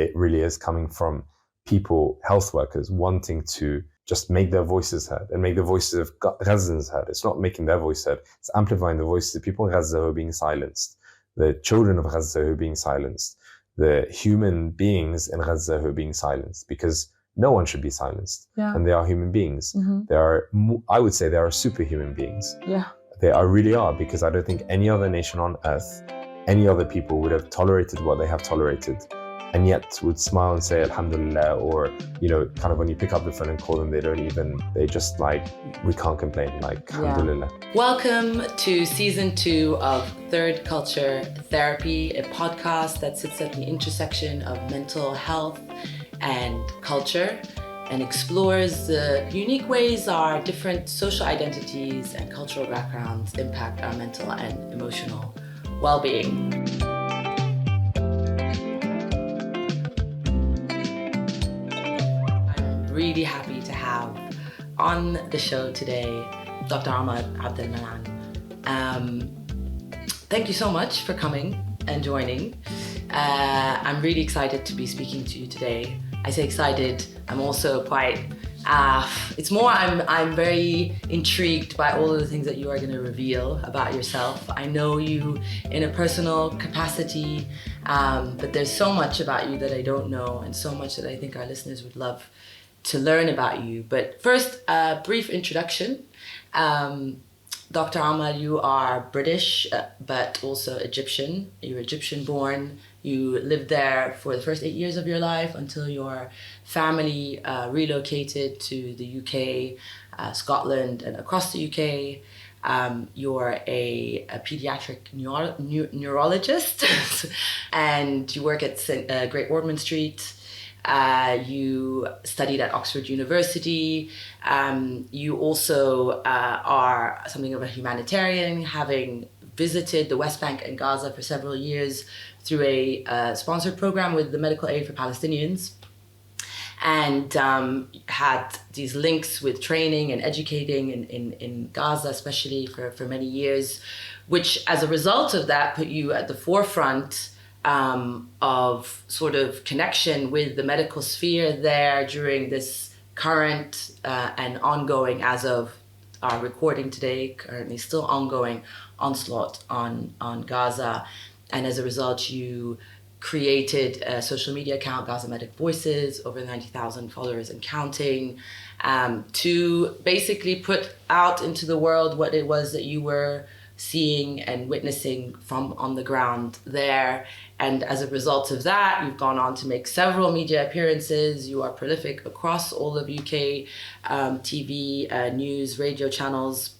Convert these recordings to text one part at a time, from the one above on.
it really is coming from people, health workers, wanting to just make their voices heard and make the voices of Gazans heard. It's not making their voice heard, it's amplifying the voices of people in Gaza who are being silenced, the children of Gaza who are being silenced, the human beings in Gaza who are being silenced, because no one should be silenced. Yeah. And they are human beings. They are, I would say, they are superhuman beings. Yeah. They really are, because I don't think any other nation on earth, any other people would have tolerated what they have tolerated, and yet would smile and say Alhamdulillah, or, you know, kind of when you pick up the phone and call them, they just like, we can't complain, like, Alhamdulillah. Welcome to season 2 of Third Culture Therapy, a podcast that sits at the intersection of mental health and culture and explores the unique ways our different social identities and cultural backgrounds impact our mental and emotional well-being. I'm really happy to have on the show today Dr. Omar Abdel-Mannan. Thank you so much for coming and joining. I'm really excited to be speaking to you today. I say excited, I'm also quite, it's more I'm very intrigued by all of the things that you are going to reveal about yourself. I know you in a personal capacity, but there's so much about you that I don't know, and so much that I think our listeners would love to learn about you. But first, a brief introduction. Dr. Omar, you are British, but also Egyptian. You're Egyptian born. You lived there for the first 8 years of your life until your family relocated to the UK, Scotland, and across the UK. You're a paediatric neurologist, and you work at Great Ormond Street. You studied at Oxford University. You also are something of a humanitarian, having visited the West Bank and Gaza for several years through a sponsored program with the Medical Aid for Palestinians, and had these links with training and educating in Gaza, especially for many years, which as a result of that put you at the forefront of sort of connection with the medical sphere there during this current and ongoing, as of our recording today, currently still ongoing onslaught on Gaza. And as a result, you created a social media account, Gaza Medic Voices, over 90,000 followers and counting, to basically put out into the world what it was that you were seeing and witnessing from on the ground there. And as a result of that, you've gone on to make several media appearances. You are prolific across all of UK TV, news, radio channels.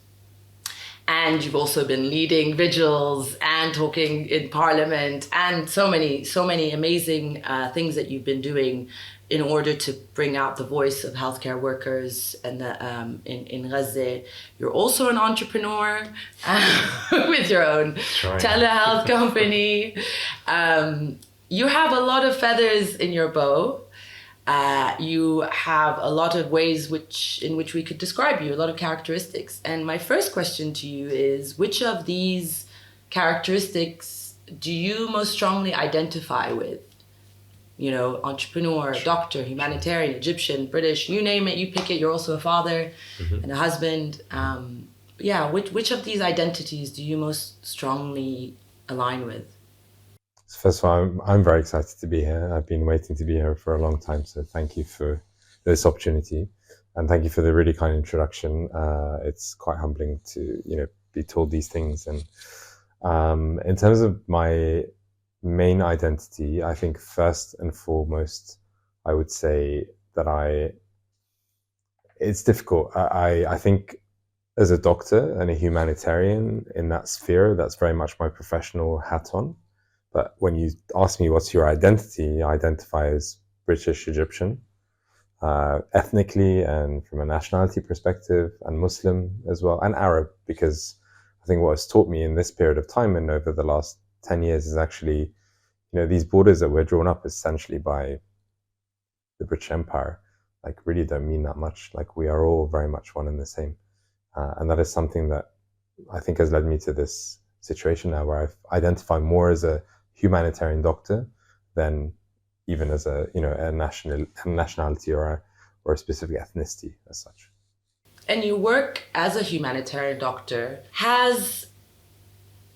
And you've also been leading vigils and talking in Parliament, and so many amazing things that you've been doing in order to bring out the voice of healthcare workers and in Gaza. You're also an entrepreneur with your own telehealth company. You have a lot of feathers in your bow. You have a lot of ways in which we could describe you, a lot of characteristics. And my first question to you is, which of these characteristics do you most strongly identify with? You know, entrepreneur, doctor, humanitarian, Egyptian, British, you name it, you pick it. You're also a father and a husband. Which of these identities do you most strongly align with? First of all, I'm very excited to be here. I've been waiting to be here for a long time, so thank you for this opportunity, and thank you for the really kind introduction. It's quite humbling to, you know, be told these things. And in terms of my main identity, I think first and foremost, I would say that it's difficult. I think as a doctor and a humanitarian in that sphere, that's very much my professional hat on. But when you ask me what's your identity, I identify as British Egyptian, ethnically and from a nationality perspective, and Muslim as well, and Arab, because I think what has taught me in this period of time and over the last 10 years is actually, you know, these borders that were drawn up essentially by the British Empire, like, really don't mean that much. Like, we are all very much one and the same. And that is something that I think has led me to this situation now where I identify more as a humanitarian doctor than even as a nationality or a specific ethnicity as such. And your work as a humanitarian doctor has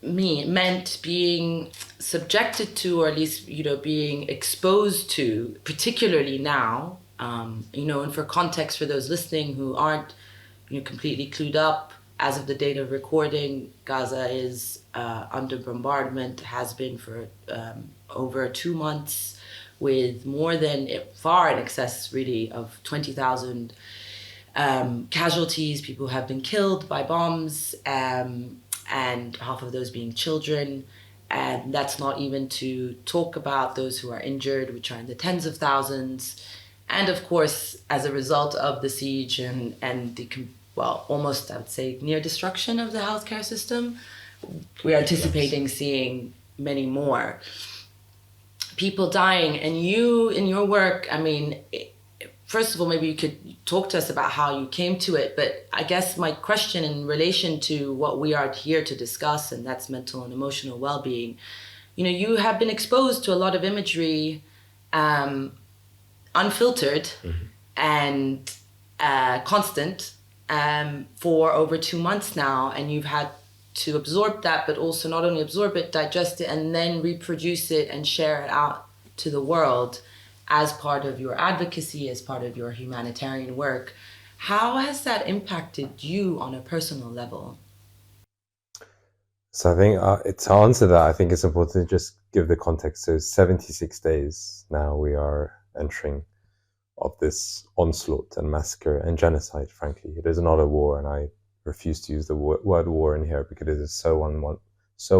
meant being subjected to, or at least, being exposed to, particularly now, and for context for those listening who aren't, completely clued up, as of the date of recording, Gaza is under bombardment, has been for over 2 months, with more than, far in excess really, of 20,000 casualties. People have been killed by bombs, and half of those being children. And that's not even to talk about those who are injured, which are in the tens of thousands. And of course, as a result of the siege and the, almost, I would say, near destruction of the healthcare system, we're anticipating seeing many more people dying. And you, in your work, first of all, maybe you could talk to us about how you came to it. But I guess my question in relation to what we are here to discuss, and that's mental and emotional well-being, you have been exposed to a lot of imagery, unfiltered and constant, for over 2 months now. And you've had to absorb that, but also not only absorb it, digest it, and then reproduce it and share it out to the world as part of your advocacy, as part of your humanitarian work. How has that impacted you on a personal level? So I think to answer that, I think it's important to just give the context. So 76 days now we are entering of this onslaught and massacre and genocide, frankly. It is not a war, and I refuse to use the word war in here because it is so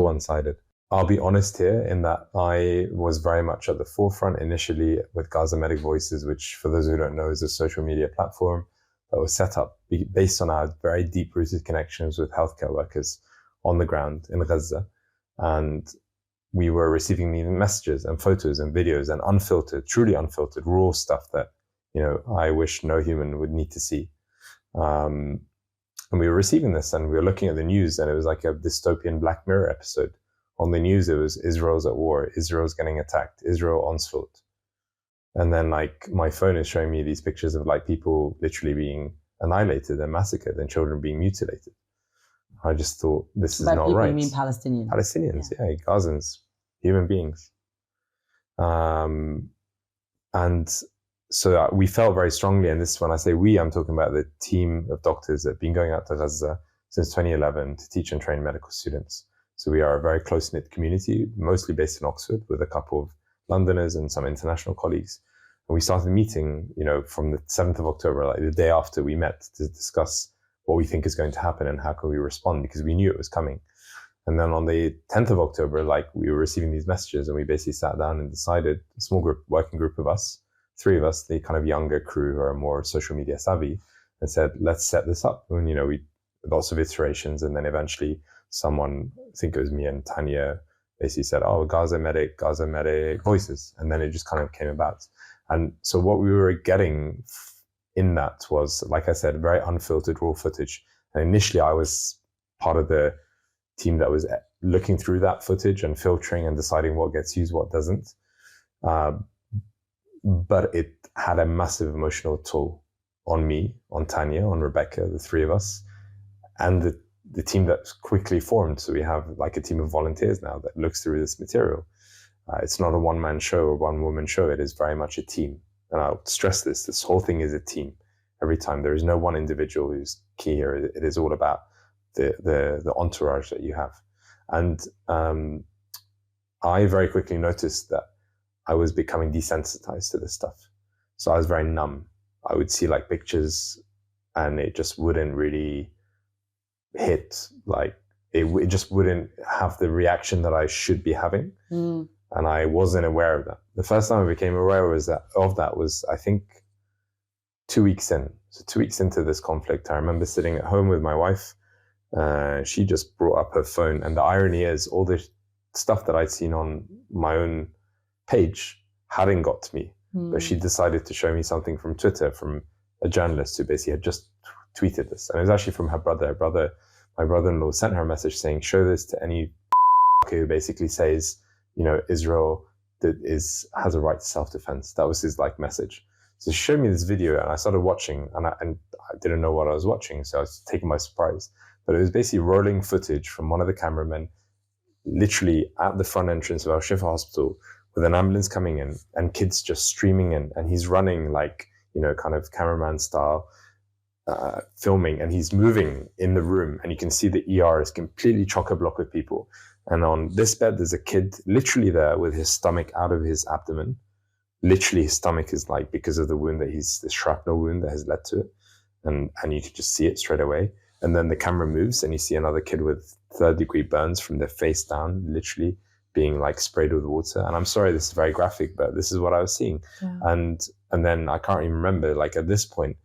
one-sided. I'll be honest here in that I was very much at the forefront initially with Gaza Medic Voices, which, for those who don't know, is a social media platform that was set up based on our very deep-rooted connections with healthcare workers on the ground in Gaza. And we were receiving these messages and photos and videos and unfiltered, truly unfiltered, raw stuff that, I wish no human would need to see. And we were receiving this, and we were looking at the news, and it was like a dystopian Black Mirror episode. On the news, it was Israel's at war, Israel's getting attacked, Israel onslaught. And then my phone is showing me these pictures of people literally being annihilated and massacred and children being mutilated. I just thought, this is By not people, right. you mean Palestinians? Palestinians, yeah, Gazans, human beings. And so we felt very strongly, and this, when I say we, I'm talking about the team of doctors that have been going out to Gaza since 2011 to teach and train medical students. So we are a very close-knit community, mostly based in Oxford, with a couple of Londoners and some international colleagues. And we started meeting, from the 7th of October, the day after we met, to discuss what we think is going to happen and how can we respond, because we knew it was coming. And then on the 10th of October, we were receiving these messages, and we basically sat down and decided, a small working group of us, 3 of us, the kind of younger crew who are more social media savvy, and said, let's set this up. And, we lots of iterations, and then eventually someone, I think it was me and Tanya, basically said, Gaza Medic Voices. And then it just kind of came about. And so what we were getting in that was, like I said, very unfiltered raw footage. And initially I was part of the team that was looking through that footage and filtering and deciding what gets used, what doesn't. But it had a massive emotional toll on me, on Tanya, on Rebecca, the 3 of us, and the team that's quickly formed. So we have a team of volunteers now that looks through this material. It's not a one-man show or one-woman show. It is very much a team. And I'll stress this whole thing is a team. Every time, there is no one individual who's key here. It is all about the entourage that you have. And I very quickly noticed that I was becoming desensitized to this stuff. So I was very numb. I would see pictures, and it just wouldn't really hit, it just wouldn't have the reaction that I should be having. And I wasn't aware of that. The first time I became aware of that was, I think, 2 weeks in. So 2 weeks into this conflict, I remember sitting at home with my wife. She just brought up her phone, and the irony is, all the stuff that I'd seen on my own page hadn't got to me, but she decided to show me something from Twitter from a journalist who basically had just tweeted this, and it was actually from her brother. My brother-in-law sent her a message saying, show this to any who basically says, Israel has a right to self-defense. That was his like message. So she showed me this video, and I started watching, and I didn't know what I was watching, so I was taken by surprise. But it was basically rolling footage from one of the cameramen, literally at the front entrance of Al Shifa Hospital, with an ambulance coming in and kids just streaming in, and he's running like, kind of cameraman style, filming, and he's moving in the room, and you can see the ER is completely chock-a-block with people. And on this bed, there's a kid literally there with his stomach out of his abdomen. Literally, his stomach is like, because of the wound the shrapnel wound that has led to it. And you could just see it straight away. And then the camera moves, and you see another kid with 3rd-degree burns from their face down, literally being like sprayed with water. And I'm sorry, this is very graphic, but this is what I was seeing. Yeah. And then I can't even remember, like at this point,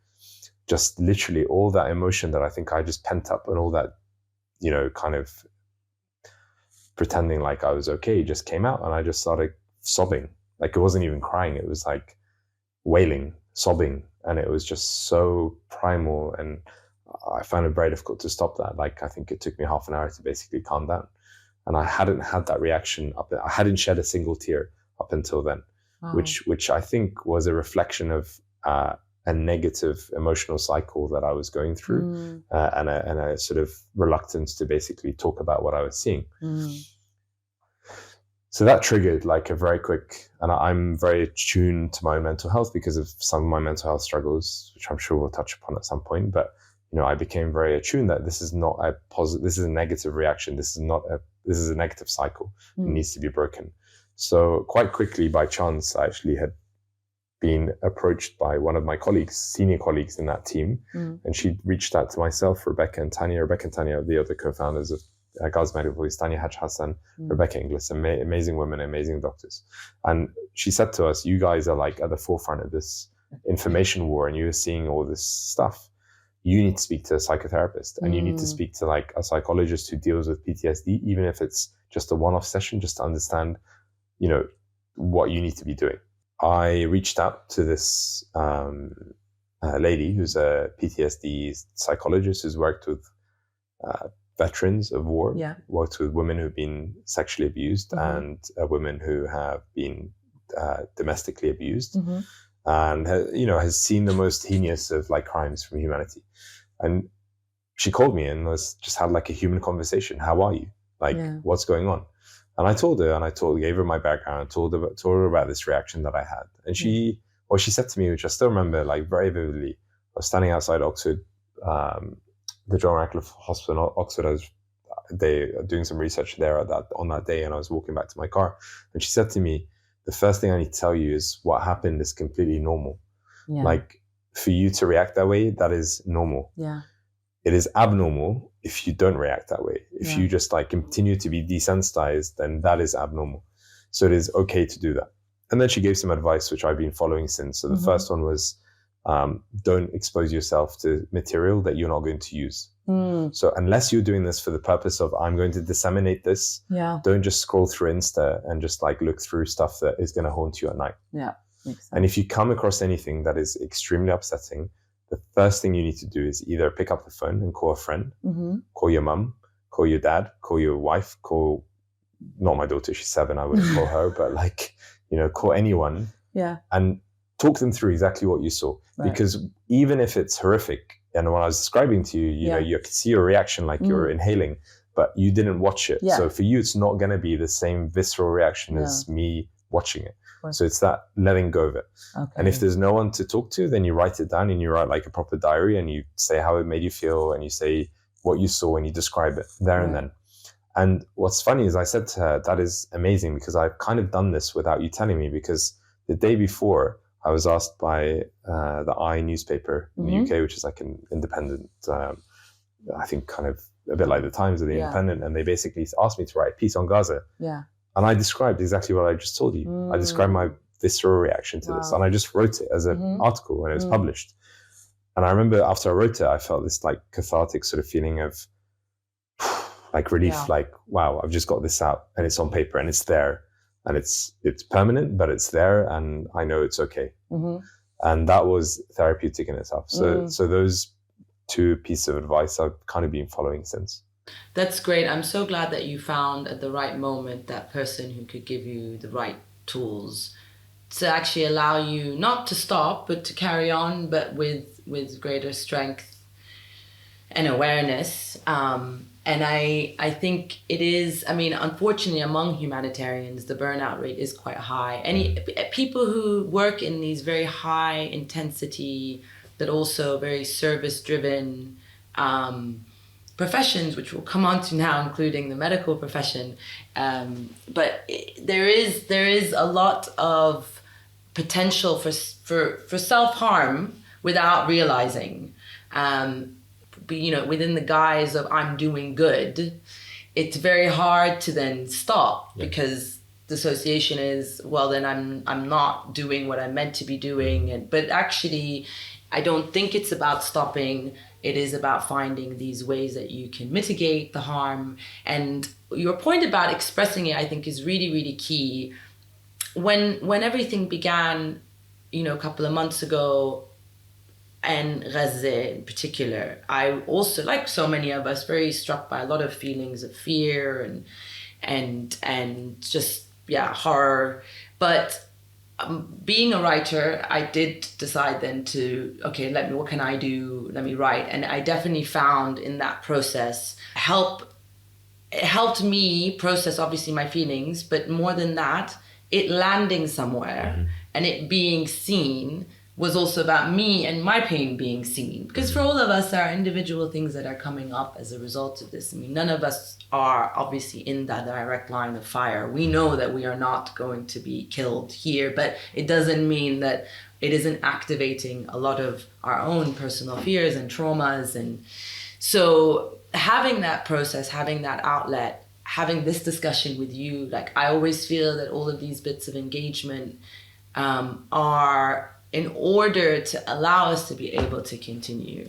just literally all that emotion that I think I just pent up, and all that, kind of pretending like I was okay, just came out, and I just started sobbing. Like, it wasn't even crying, it was like wailing, sobbing, and it was just so primal, and I found it very difficult to stop that. Like, I think it took me half an hour to basically calm down, and I hadn't had that reaction I hadn't shed a single tear up until then. Wow. which I think was a reflection of a negative emotional cycle that I was going through, and a sort of reluctance to basically talk about what I was seeing. So that triggered like a very quick, and I'm very attuned to my own mental health because of some of my mental health struggles, which I'm sure we'll touch upon at some point. But I became very attuned that this is not a positive, this is a negative reaction. This is a negative cycle. It needs to be broken. So quite quickly, by chance, I actually had been approached by one of my colleagues, senior colleagues in that team, and she reached out to myself, Rebecca and Tanya, the other co-founders of Gaza Medical Voice, Tanya Haj Hassan, Rebecca Inglis, amazing women, amazing doctors. And she said to us, you guys are like at the forefront of this information war, and you're seeing all this stuff. You need to speak to a psychotherapist, and you need to speak to like a psychologist who deals with PTSD, even if it's just a one-off session, just to understand, what you need to be doing. I reached out to this lady who's a PTSD psychologist who's worked with veterans of war, worked with women who've been sexually abused, and women who have been domestically abused, and has seen the most heinous of like crimes from humanity. And she called me and just had like a human conversation. How are you? Like, what's going on? And I told her, gave her my background, told her about this reaction that I had. And what she said to me, which I still remember like very vividly, I was standing outside Oxford, the John Radcliffe Hospital in Oxford. They are doing some research there on that day, and I was walking back to my car. And she said to me, the first thing I need to tell you is what happened is completely normal. Yeah. Like, for you to react that way, that is normal. Yeah. It is abnormal if you don't react that way. If you just like continue to be desensitized, then that is abnormal. So it is okay to do that. And then she gave some advice, which I've been following since. So the first one was, don't expose yourself to material that you're not going to use. So unless you're doing this for the purpose of, I'm going to disseminate this, don't just scroll through Insta and just like look through stuff that is going to haunt you at night. Yeah. And if you come across anything that is extremely upsetting, the first thing you need to do is either pick up the phone and call a friend, call your mum, call your dad, call your wife, not my daughter, she's 7, I wouldn't call her, but like, call anyone and talk them through exactly what you saw. Right. Because even if it's horrific, and when I was describing to you, you could see your reaction like you're inhaling, but you didn't watch it. Yeah. So for you, it's not going to be the same visceral reaction as me watching it. So it's that letting go of it. Okay. And if there's no one to talk to, then you write it down and you write like a proper diary and you say how it made you feel and you say what you saw and you describe it there and then. And what's funny is I said to her, that is amazing because I've kind of done this without you telling me, because the day before I was asked by the I newspaper in the UK, which is like an independent, I think kind of a bit like the Times or the Independent, and they basically asked me to write a piece on Gaza. Yeah. And I described exactly what I just told you. I described my visceral reaction to this, and I just wrote it as an article when it was published. And I remember after I wrote it, I felt this like cathartic sort of feeling of like relief, like, wow, I've just got this out and it's on paper and it's there and it's permanent, but it's there and I know it's okay. And that was therapeutic in itself. So those two pieces of advice I've kind of been following since. That's great. I'm so glad that you found at the right moment that person who could give you the right tools to actually allow you not to stop, but to carry on, but with greater strength and awareness. And I think it is, I mean, unfortunately, among humanitarians, the burnout rate is quite high. People who work in these very high intensity, but also very service-driven professions, which we'll come on to now, including the medical profession. But there is a lot of potential for self-harm without realizing. Within the guise of I'm doing good, it's very hard to then stop, because the association is, well, then I'm not doing what I'm meant to be doing. But actually, I don't think it's about stopping. It is about finding these ways that you can mitigate the harm. And your point about expressing it, I think, is really, really key. When everything began, a couple of months ago, and Gaza in particular, I also, like so many of us, very struck by a lot of feelings of fear and just horror. But being a writer, I did decide then to, what can I do? Let me write. And I definitely found in that process it helped me process obviously my feelings, but more than that, it landing somewhere and it being seen was also about me and my pain being seen. Because for all of us, there are individual things that are coming up as a result of this. I mean, none of us are obviously in that direct line of fire. We know that we are not going to be killed here, but it doesn't mean that it isn't activating a lot of our own personal fears and traumas. And so having that process, having that outlet, having this discussion with you, like, I always feel that all of these bits of engagement are in order to allow us to be able to continue.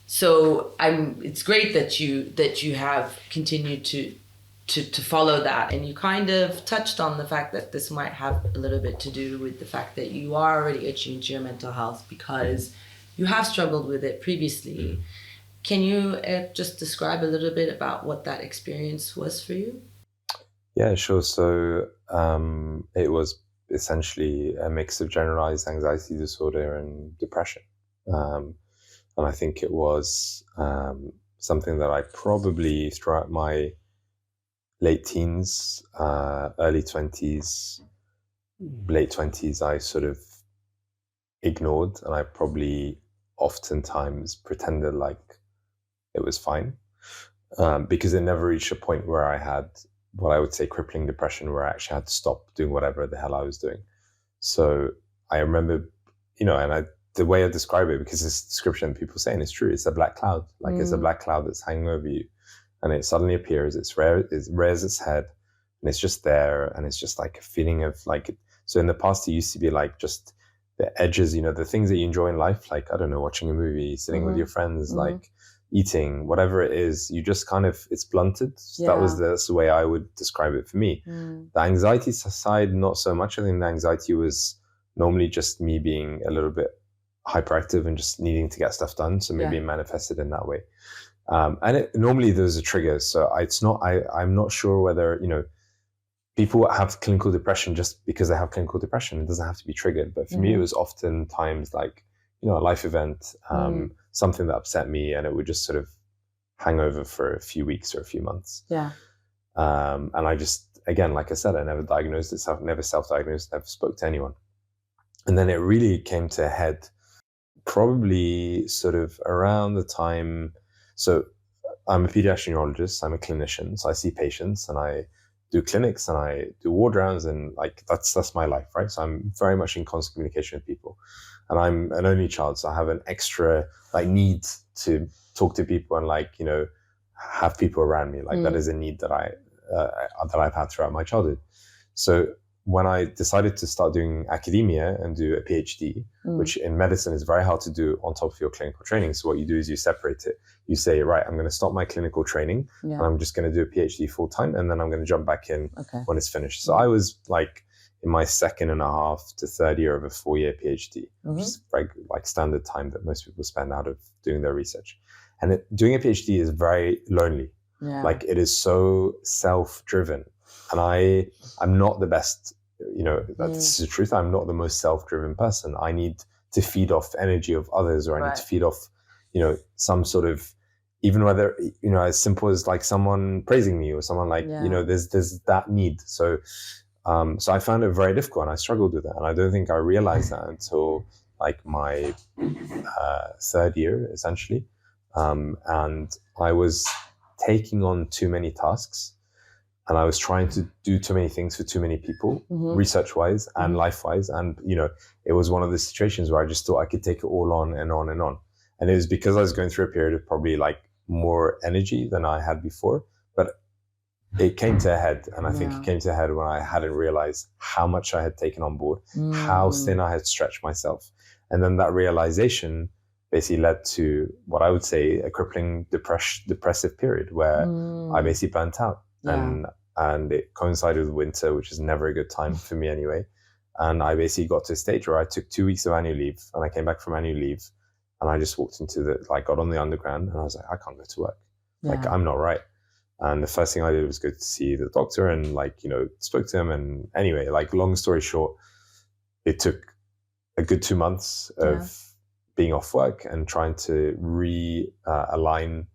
It's great that you have continued to follow that. And you kind of touched on the fact that this might have a little bit to do with the fact that you are already attuned to your mental health because you have struggled with it previously. Can you just describe a little bit about what that experience was for you? Yeah, sure. So it was essentially a mix of generalized anxiety disorder and depression. And I think it was something that I probably throughout my late teens, early 20s, late 20s, I sort of ignored, and I probably oftentimes pretended like it was fine, because it never reached a point where I had what I would say crippling depression, where I actually had to stop doing whatever the hell I was doing. So I remember, the way I describe it, because this description people saying is true, it's a black cloud. Like it's a black cloud that's hanging over you, and it suddenly appears, it rears its head, and it's just there, and it's just like a feeling of like, so in the past it used to be like just the edges, the things that you enjoy in life, like, I don't know, watching a movie, sitting with your friends, like eating, whatever it is, you just kind of, it's blunted. So that's the way I would describe it for me. The anxiety side, not so much. I think the anxiety was normally just me being a little bit hyperactive and just needing to get stuff done. So maybe it manifested in that way. And normally there's a trigger. So I'm not sure whether, people have clinical depression just because they have clinical depression. It doesn't have to be triggered. But for me, it was oftentimes like, a life event, something that upset me, and it would just sort of hang over for a few weeks or a few months. Yeah. And I just, again, like I said, I never diagnosed it, never self-diagnosed, never spoke to anyone. And then it really came to a head probably sort of around the time. So I'm a pediatric neurologist, I'm a clinician, so I see patients and I do clinics and I do ward rounds, and like that's my life, right? So I'm very much in constant communication with people. And I'm an only child, so I have an extra like need to talk to people and like, have people around me. Like that is a need that I've had throughout my childhood. So when I decided to start doing academia and do a PhD, which in medicine is very hard to do on top of your clinical training. So what you do is you separate it. You say, right, I'm going to stop my clinical training and I'm just going to do a PhD full time, and then I'm going to jump back in when it's finished. So I was like in my 2.5 to 3rd year of a 4-year PhD, which is very like standard time that most people spend out of doing their research. And doing a PhD is very lonely. Like it is so self-driven. I'm not the best, that's the truth. I'm not the most self-driven person. I need to feed off energy of others, or I need to feed off, some sort of, even whether, as simple as like someone praising me or someone like, there's that need. So I found it very difficult and I struggled with it. And I don't think I realized that until like my third year, essentially. And I was taking on too many tasks, and I was trying to do too many things for too many people, research-wise and life-wise. And, it was one of the situations where I just thought I could take it all on and on and on. And it was because I was going through a period of probably like more energy than I had before. But it came to a head. And I think it came to a head when I hadn't realized how much I had taken on board, how thin I had stretched myself. And then that realization basically led to what I would say a crippling depressive period where I basically burnt out. And it coincided with winter, which is never a good time for me anyway. And I basically got to a stage where I took 2 weeks of annual leave, and I came back from annual leave, and I just walked into got on the underground, and I was like, I can't go to work. Like, I'm not right. And the first thing I did was go to see the doctor and spoke to him. And anyway, long story short, it took a good 2 months of being off work and trying to realign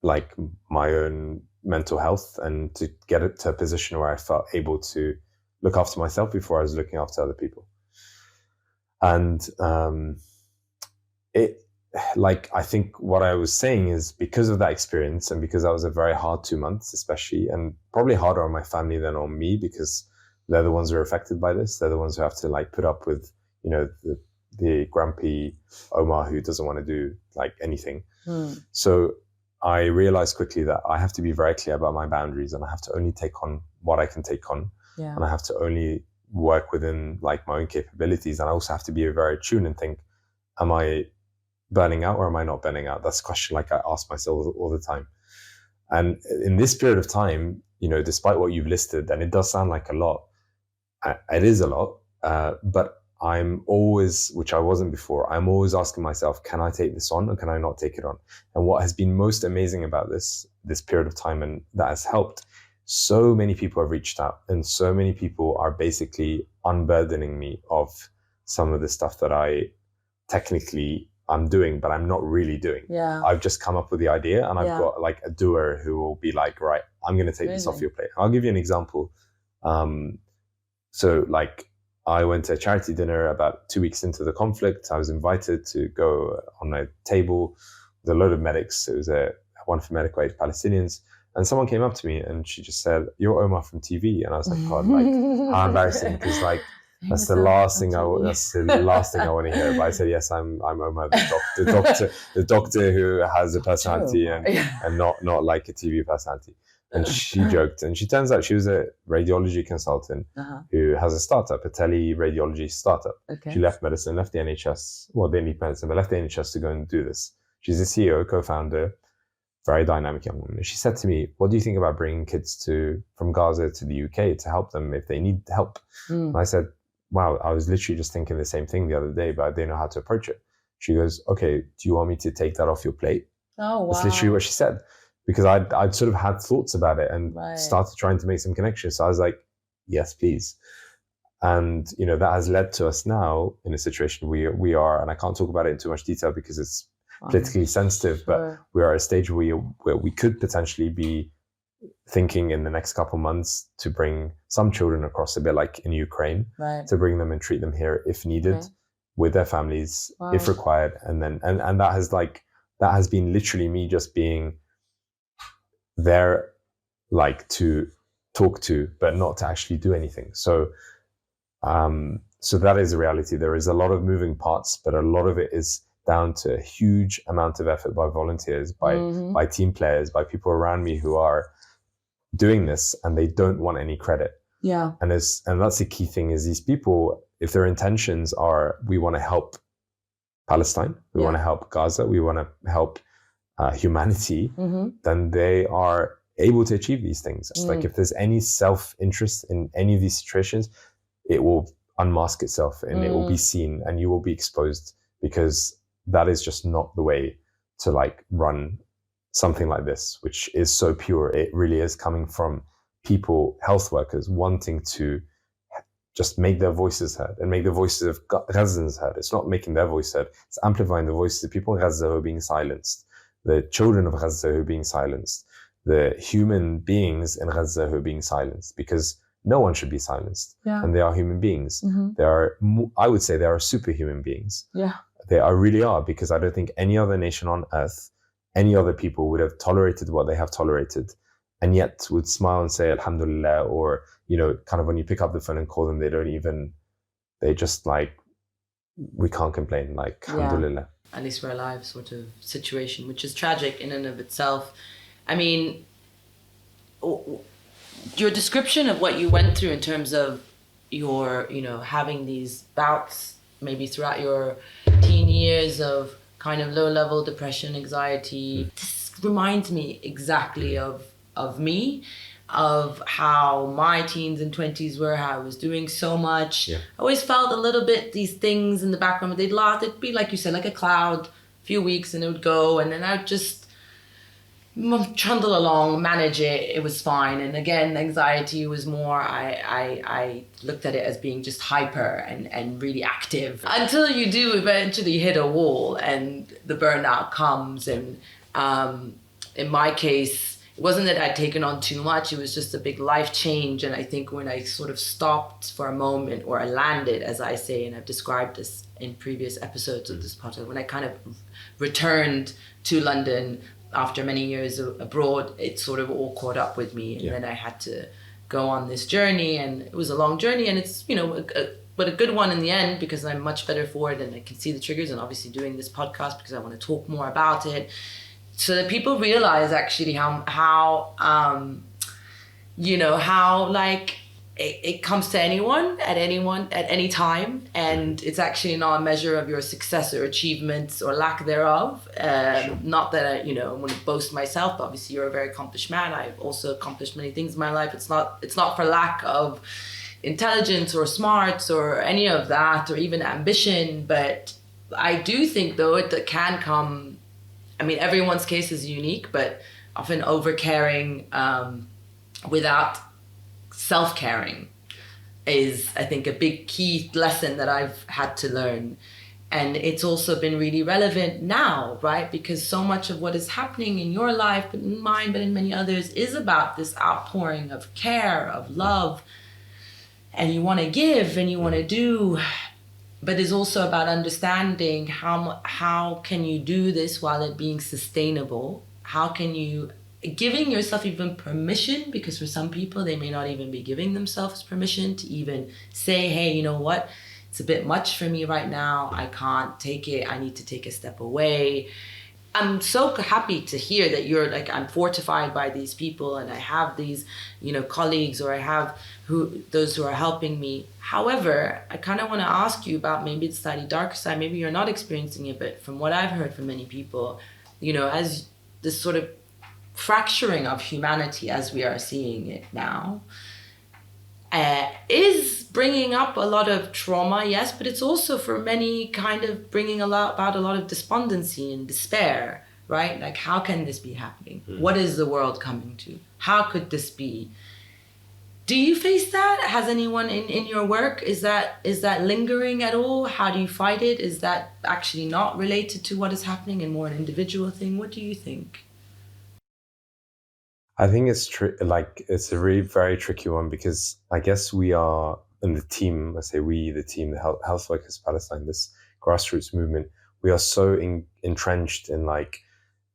my own mental health and to get it to a position where I felt able to look after myself before I was looking after other people. And I think what I was saying is, because of that experience and because that was a very hard 2 months, especially, and probably harder on my family than on me, because they're the ones who are affected by this. They're the ones who have to put up with, the grumpy Omar who doesn't want to do anything. So I realized quickly that I have to be very clear about my boundaries, and I have to only take on what I can take on. And I have to only work within my own capabilities. And I also have to be very attuned and think, am I burning out or am I not burning out? That's a question I ask myself all the time. And in this period of time, despite what you've listed, and it does sound like a lot, it is a lot, but I'm always, which I wasn't before, I'm always asking myself, can I take this on or can I not take it on? And what has been most amazing about this period of time, and that has helped, so many people have reached out, and so many people are basically unburdening me of some of the stuff that I'm doing, but I'm not really doing. I've just come up with the idea, and I've got a doer who will be like, right, I'm going to take this off your plate. I'll give you an example. So I went to a charity dinner about 2 weeks into the conflict. I was invited to go on a table with a load of medics. It was one for medical aid Palestinians. And someone came up to me and she just said, "You're Omar from TV." And I was like, God, how embarrassing, because that's the last thing I want to hear. But I said, yes, I'm Omar, the doctor who has a personality and not like a TV personality. And she joked, and she turns out she was a radiology consultant who has a startup, a tele-radiology startup. She left medicine, left the NHS. Well, they need medicine, but left the NHS to go and do this. She's a CEO, co-founder, very dynamic young woman. And she said to me, "What do you think about bringing kids from Gaza to the UK to help them if they need help?" And I said, wow, I was literally just thinking the same thing the other day, but I didn't know how to approach it. She goes, "Okay, do you want me to take that off your plate?" Oh, wow. That's literally what she said. Because I'd sort of had thoughts about it and started trying to make some connections. So I was like, yes, please. And, that has led to us now in a situation we are, and I can't talk about it in too much detail because it's politically sensitive, but we are at a stage where we could potentially be thinking in the next couple months to bring some children across, a bit like in Ukraine, to bring them and treat them here if needed with their families, if required. And then, and that has been literally me just being there to talk to, but not to actually do anything. So that is a reality. There is a lot of moving parts, but a lot of it is down to a huge amount of effort by volunteers, by team players, by people around me who are doing this, and they don't want any credit. And that's the key thing, is these people, if their intentions are, we want to help Palestine, we want to help Gaza, we want to help humanity, then they are able to achieve these things. It's if there's any self-interest in any of these situations, it will unmask itself and it will be seen and you will be exposed, because that is just not the way to run something like this, which is so pure. It really is coming from people, health workers, wanting to just make their voices heard and make the voices of Gazans heard. It's not making their voice heard, it's amplifying the voices of people in Gaza who are being silenced, the children of Gaza who are being silenced, the human beings in Gaza who are being silenced, because no one should be silenced. Yeah. And they are human beings. Mm-hmm. They are, I would say, they are superhuman beings. Yeah. They are, really are, because I don't think any other nation on earth, any other people would have tolerated what they have tolerated, and yet would smile and say Alhamdulillah, or, you know, kind of when you pick up the phone and call them, they just like, we can't complain, like, Alhamdulillah. At least we're alive sort of situation, which is tragic in and of itself. I mean, your description of what you went through in terms of your, you know, having these bouts maybe throughout your teen years of kind of low-level depression, anxiety, this reminds me exactly of me, of how my teens and 20s were, how I was doing so much. Yeah. I always felt a little bit these things in the background, but they'd be, like you said, like a cloud, a few weeks, and it would go, and then I'd just trundle along, manage it. It was fine. And again, anxiety was more, I looked at it as being just hyper and really active, until you do eventually hit a wall and the burnout comes. And in my case, it wasn't that I'd taken on too much, it was just a big life change. And I think when I sort of stopped for a moment, or I landed, as I say, and I've described this in previous episodes of this podcast, when I kind of returned to London after many years abroad, it sort of all caught up with me. And then I had to go on this journey, and it was a long journey, and it's, you know, but a good one in the end, because I'm much better for it, and I can see the triggers, and obviously doing this podcast because I want to talk more about it, so that people realize actually how you know, how like it comes to anyone at any time, and it's actually not a measure of your success or achievements or lack thereof. Not that I, you know, want to boast myself, but obviously you're a very accomplished man. I've also accomplished many things in my life. It's not for lack of intelligence or smarts or any of that, or even ambition, but I do think though it can come. I mean, everyone's case is unique, but often over-caring without self-caring is, I think, a big key lesson that I've had to learn. And it's also been really relevant now, right? Because so much of what is happening in your life, but in mine, but in many others, is about this outpouring of care, of love. And you want to give and you want to do, but it's also about understanding how can you do this while it being sustainable? How can you, giving yourself even permission, because for some people, they may not even be giving themselves permission to even say, hey, you know what? It's a bit much for me right now. I can't take it. I need to take a step away. I'm so happy to hear that you're like, I'm fortified by these people, and I have these, you know, colleagues, or I have those who are helping me. However, I kind of want to ask you about maybe the slightly darker side. Maybe you're not experiencing it, but from what I've heard from many people, you know, as this sort of fracturing of humanity as we are seeing it now, is bringing up a lot of trauma, yes, but it's also for many kind of bringing about a lot of despondency and despair, right? Like, how can this be happening? What is the world coming to? How could this be? Do you face that? Has anyone in your work, is that lingering at all? How do you fight it? Is that actually not related to what is happening and more an individual thing? What do you think? I think it's it's a really very tricky one, because I guess we are in the team, I say we, the team, the health workers Palestine, this grassroots movement, we are so entrenched in like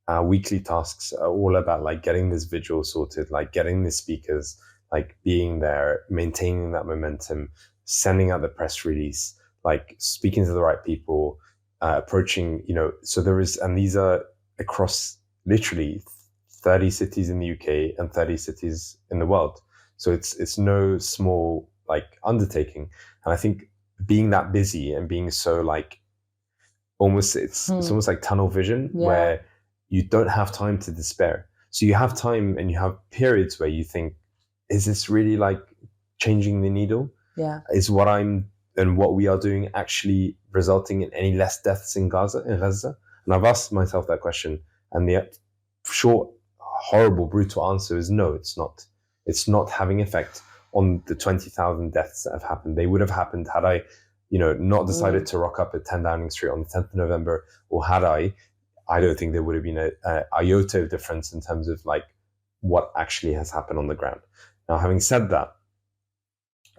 our weekly tasks are all about like getting this visual sorted, like getting the speakers, like being there, maintaining that momentum, sending out the press release, like speaking to the right people, approaching, you know, so there is, and these are across literally 30 cities in the UK and 30 cities in the world. So it's no small like undertaking. And I think being that busy and being so like almost, it's almost like tunnel vision, where you don't have time to despair. So you have time and you have periods where you think, is this really like changing the needle? Yeah. Is what we are doing actually resulting in any less deaths in Gaza? And I've asked myself that question, and the short, horrible, brutal answer is no, it's not. It's not having effect on the 20,000 deaths that have happened. They would have happened had I, not decided to rock up at 10 Downing Street on the 10th of November, or had I don't think there would have been a iota of difference in terms of like what actually has happened on the ground. Now, having said that,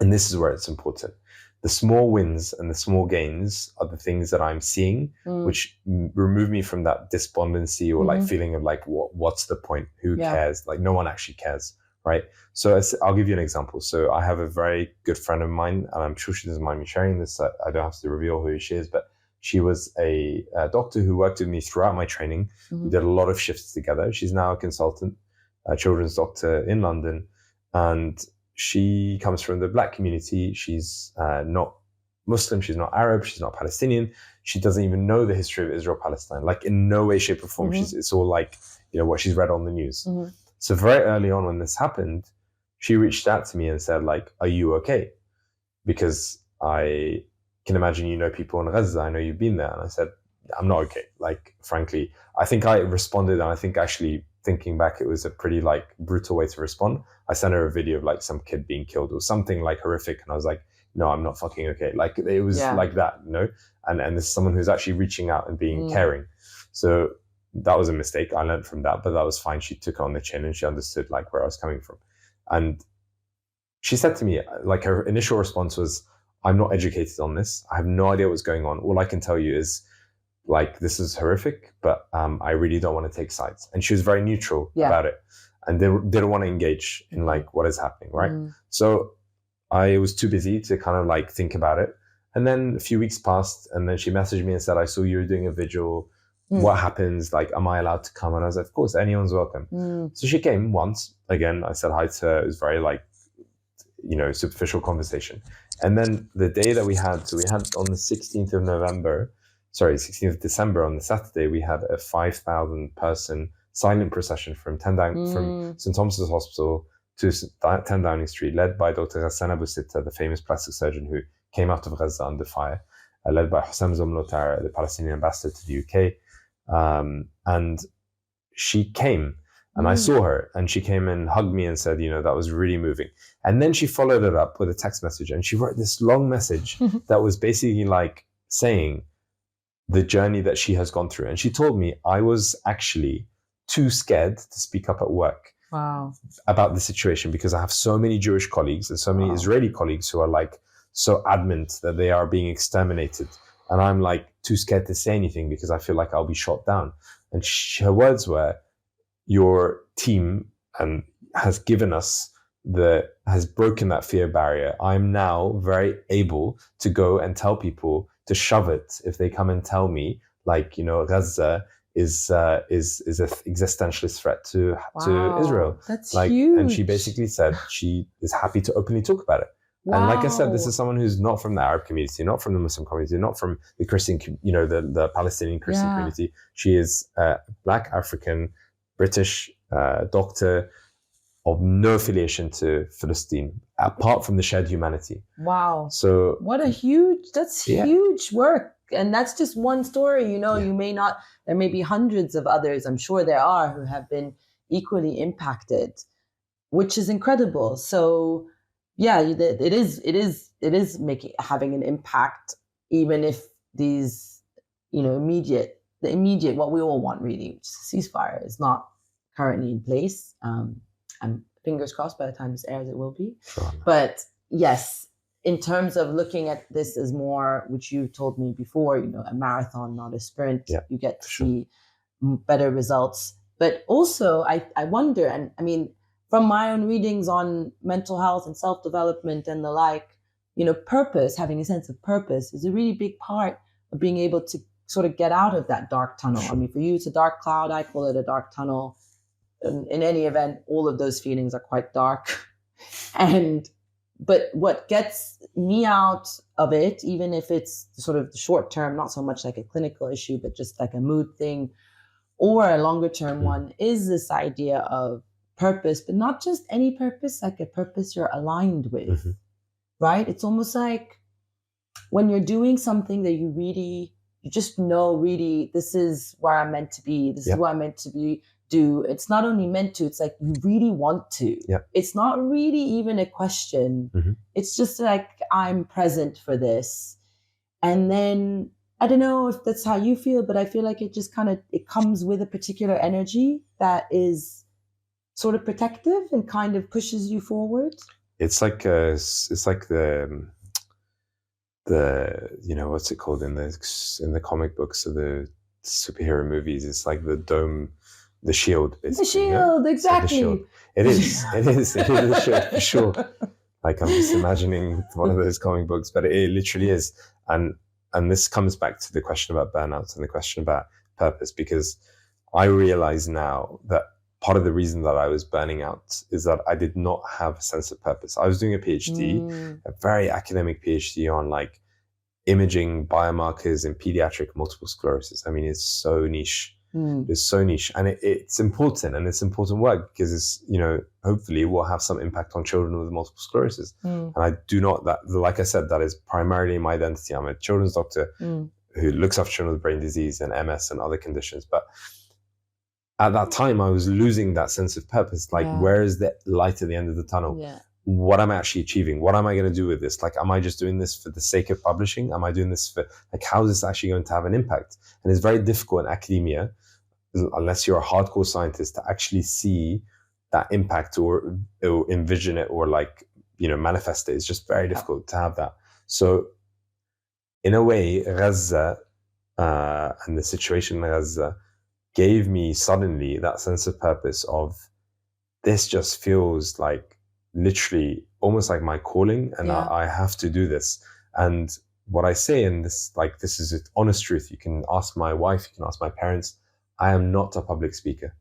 and this is where it's important, the small wins and the small gains are the things that I'm seeing, which remove me from that despondency or like feeling of like, what's the point? Who cares? Like no one actually cares, right? So I'll give you an example. So I have a very good friend of mine, and I'm sure she doesn't mind me sharing this. I don't have to reveal who she is, but she was a doctor who worked with me throughout my training. We did a lot of shifts together. She's now a consultant, a children's doctor in London, and she comes from the Black community. She's not Muslim, she's not Arab, she's not Palestinian. She doesn't even know the history of Israel-Palestine, like in no way, shape or form. It's all like, what she's read on the news. So very early on when this happened, she reached out to me and said like, are you okay? Because I can imagine people in Gaza, I know you've been there. And I said, I'm not okay. Like, frankly, I think I responded, and I think actually thinking back, it was a pretty like brutal way to respond. I sent her a video of like some kid being killed or something like horrific. And I was like, no, I'm not fucking okay. Like it was like that, and this is someone who's actually reaching out and being caring. So that was a mistake. I learned from that, but that was fine. She took it on the chin and she understood like where I was coming from. And she said to me, like her initial response was, I'm not educated on this. I have no idea what's going on. All I can tell you is like, this is horrific, but I really don't want to take sides. And she was very neutral about it. And they didn't want to engage in like what is happening, right? So I was too busy to kind of like think about it. And then a few weeks passed, and then she messaged me and said, I saw you were doing a vigil. What happens? Like, am I allowed to come? And I was like, of course, anyone's welcome. So she came once. Again, I said hi to her. It was very like, superficial conversation. And then the day that we had on the 16th of December, on the Saturday, we had a 5,000 person silent procession from St. Thomas's Hospital to 10 Downing Street, led by Dr. Ghassan Abu Sitta, the famous plastic surgeon who came out of Gaza under fire, led by Hussam Zomlotar, the Palestinian ambassador to the UK. And she came, and I saw her, and she came and hugged me and said, that was really moving. And then she followed it up with a text message, and she wrote this long message that was basically like saying the journey that she has gone through. And she told me I was actually too scared to speak up at work about the situation, because I have so many Jewish colleagues and so many Israeli colleagues who are like so adamant that they are being exterminated. And I'm like too scared to say anything because I feel like I'll be shot down. And her words were, your team has given us has broken that fear barrier. I'm now very able to go and tell people to shove it if they come and tell me like, Gaza is an existentialist threat to Israel. That's like, huge. And she basically said she is happy to openly talk about it. Wow. And like I said, this is someone who's not from the Arab community, not from the Muslim community, not from the Christian, the Palestinian Christian community. She is a Black African British doctor of no affiliation to Palestine, apart from the shared humanity. Wow. So that's huge work. And that's just one story, you may not, there may be hundreds of others, I'm sure there are, who have been equally impacted, which is incredible. So yeah, it is having an impact, even if these, the immediate, what we all want really, which is a ceasefire, is not currently in place. I'm fingers crossed by the time this airs, it will be. Sure. But yes, in terms of looking at this as more, which you told me before, a marathon, not a sprint, you get to see better results. But also, I wonder, and I mean, from my own readings on mental health and self-development and the like, purpose, having a sense of purpose is a really big part of being able to sort of get out of that dark tunnel. Sure. I mean, for you, it's a dark cloud. I call it a dark tunnel. In any event, all of those feelings are quite dark. But what gets me out of it, even if it's sort of the short term, not so much like a clinical issue, but just like a mood thing or a longer term one, is this idea of purpose, but not just any purpose, like a purpose you're aligned with, right? It's almost like when you're doing something that you just know, really, this is where I'm meant to be. This is where I'm meant to be do, it's not only meant to, it's like you really want to. Yeah. It's not really even a question. Mm-hmm. It's just like, I'm present for this. And then I don't know if that's how you feel, but I feel like it just kind of, it comes with a particular energy that is sort of protective and kind of pushes you forward. It's like the you know, what's it called in the comic books or the superhero movies? It's like the dome, the shield. The shield, exactly. Like the shield. It is the shield for sure. Like I'm just imagining one of those comic books, but it literally is. And this comes back to the question about burnout and the question about purpose, because I realize now that part of the reason that I was burning out is that I did not have a sense of purpose. I was doing a PhD, a very academic PhD on like imaging biomarkers in paediatric multiple sclerosis. I mean, it's so niche. It's so niche, and it's important, and it's important work because it's, you know, hopefully will have some impact on children with multiple sclerosis. And I do not, that, like I said, that is primarily my identity. I'm a children's doctor who looks after children with brain disease and MS and other conditions. But at that time, I was losing that sense of purpose. Like, where is the light at the end of the tunnel? Yeah. What am I actually achieving? What am I going to do with this? Like, am I just doing this for the sake of publishing? Am I doing this for, like, how is this actually going to have an impact? And it's very difficult in academia, unless you're a hardcore scientist, to actually see that impact or envision it or, like, you know, manifest it. It's just very difficult to have that. So in a way, Gaza and the situation in Gaza gave me suddenly that sense of purpose of, this just feels like literally almost like my calling, and I have to do this. And what I say in this, like, this is an honest truth. You can ask my wife, you can ask my parents. I am not a public speaker.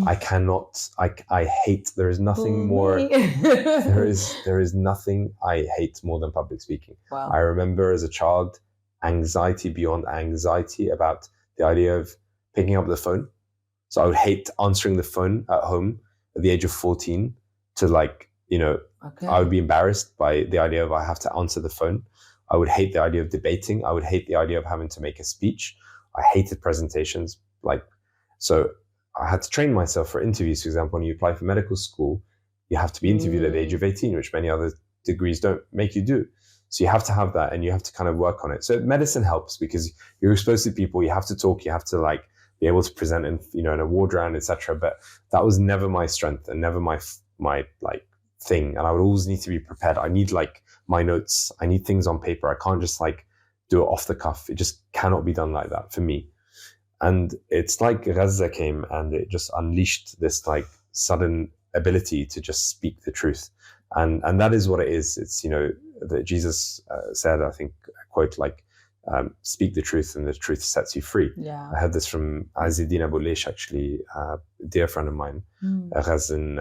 I cannot, I hate, there is nothing more, there is nothing I hate more than public speaking. Wow. I remember as a child, anxiety beyond anxiety about the idea of picking up the phone. So I would hate answering the phone at home at the age of 14 to, like, you know, I would be embarrassed by the idea of I have to answer the phone. I would hate the idea of debating. I would hate the idea of having to make a speech. I hated presentations. Like, so I had to train myself for interviews. For example, when you apply for medical school, you have to be interviewed at the age of 18, which many other degrees don't make you do. So you have to have that, and you have to kind of work on it. So medicine helps because you're exposed to people. You have to talk. You have to, like, be able to present in, you know, an award round, etc. But that was never my strength and never my like thing. And I would always need to be prepared. I need, like, my notes. I need things on paper. I can't just, like, do it off the cuff. It just cannot be done like that for me. And it's like Gaza came and it just unleashed this, like, sudden ability to just speak the truth. And that is what it is. It's, you know, that Jesus said, I think, I quote, like, speak the truth and the truth sets you free. Yeah. I heard this from Azedine Abouleish, actually, a dear friend of mine, a Gazan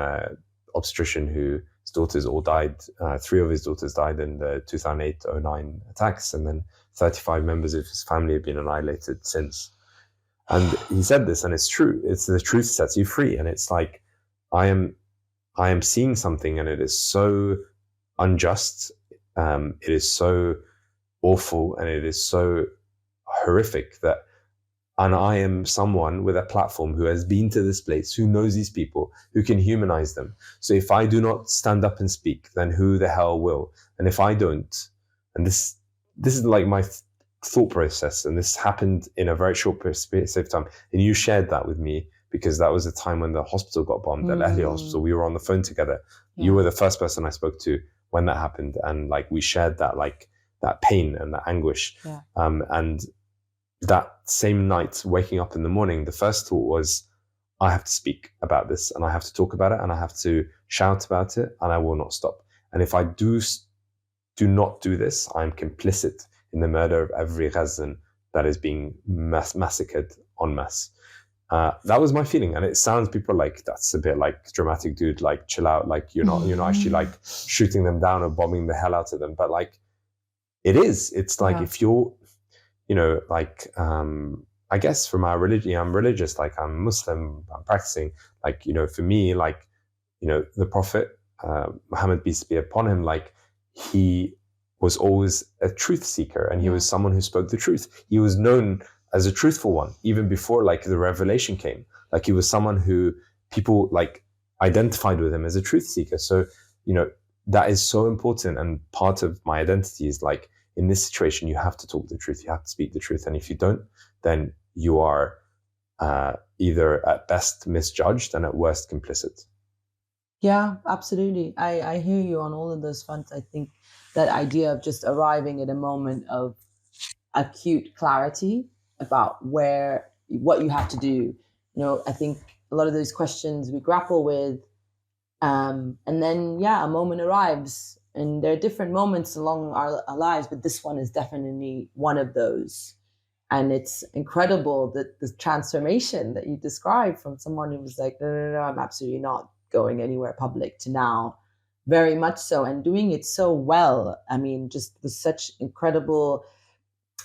obstetrician whose daughters all died. 3 of his daughters died in the 2008-09 attacks, and then 35 members of his family have been annihilated since. And he said this, and it's true. It's the truth sets you free. And it's like, I am seeing something, and it is so unjust. It is so awful, and it is so horrific that, and I am someone with a platform who has been to this place, who knows these people, who can humanize them. So if I do not stand up and speak, then who the hell will? And if I don't, and this is like my thought process, and this happened in a very short space of time, and you shared that with me because that was a time when the hospital got bombed, Al Ahli hospital. We were on the phone together. You were the first person I spoke to when that happened, and, like, we shared that, like, that pain and that anguish. And that same night, waking up in the morning, the first thought was, I have to speak about this, and I have to talk about it, and I have to shout about it, and I will not stop. And if I do not do this, I'm complicit in the murder of every Gazan that is being massacred en masse. That was my feeling, and it sounds, people are like, that's a bit like dramatic, dude. Like, chill out. Like, you're not actually, like, shooting them down or bombing the hell out of them. But, like, it is. It's like, if you're, you know, like, I guess from our religion, I'm religious. Like, I'm Muslim. I'm practicing. Like, you know, for me, like, you know, the Prophet Muhammad, peace be upon him, like, he was always a truth seeker, and he was someone who spoke the truth. He was known as a truthful one, even before like the revelation came. Like he was someone who people like identified with him as a truth seeker. So, you know, that is so important. And part of my identity is like, in this situation, you have to talk the truth. You have to speak the truth. And if you don't, then you are either at best misjudged and at worst complicit. Yeah, absolutely. I hear you on all of those fronts. I think that idea of just arriving at a moment of acute clarity about what you have to do. You know, I think a lot of those questions we grapple with, and then a moment arrives, and there are different moments along our lives, but this one is definitely one of those. And it's incredible that the transformation that you described from someone who was like, no, I'm absolutely not going anywhere public, to now very much so, and doing it so well. I mean, just with such incredible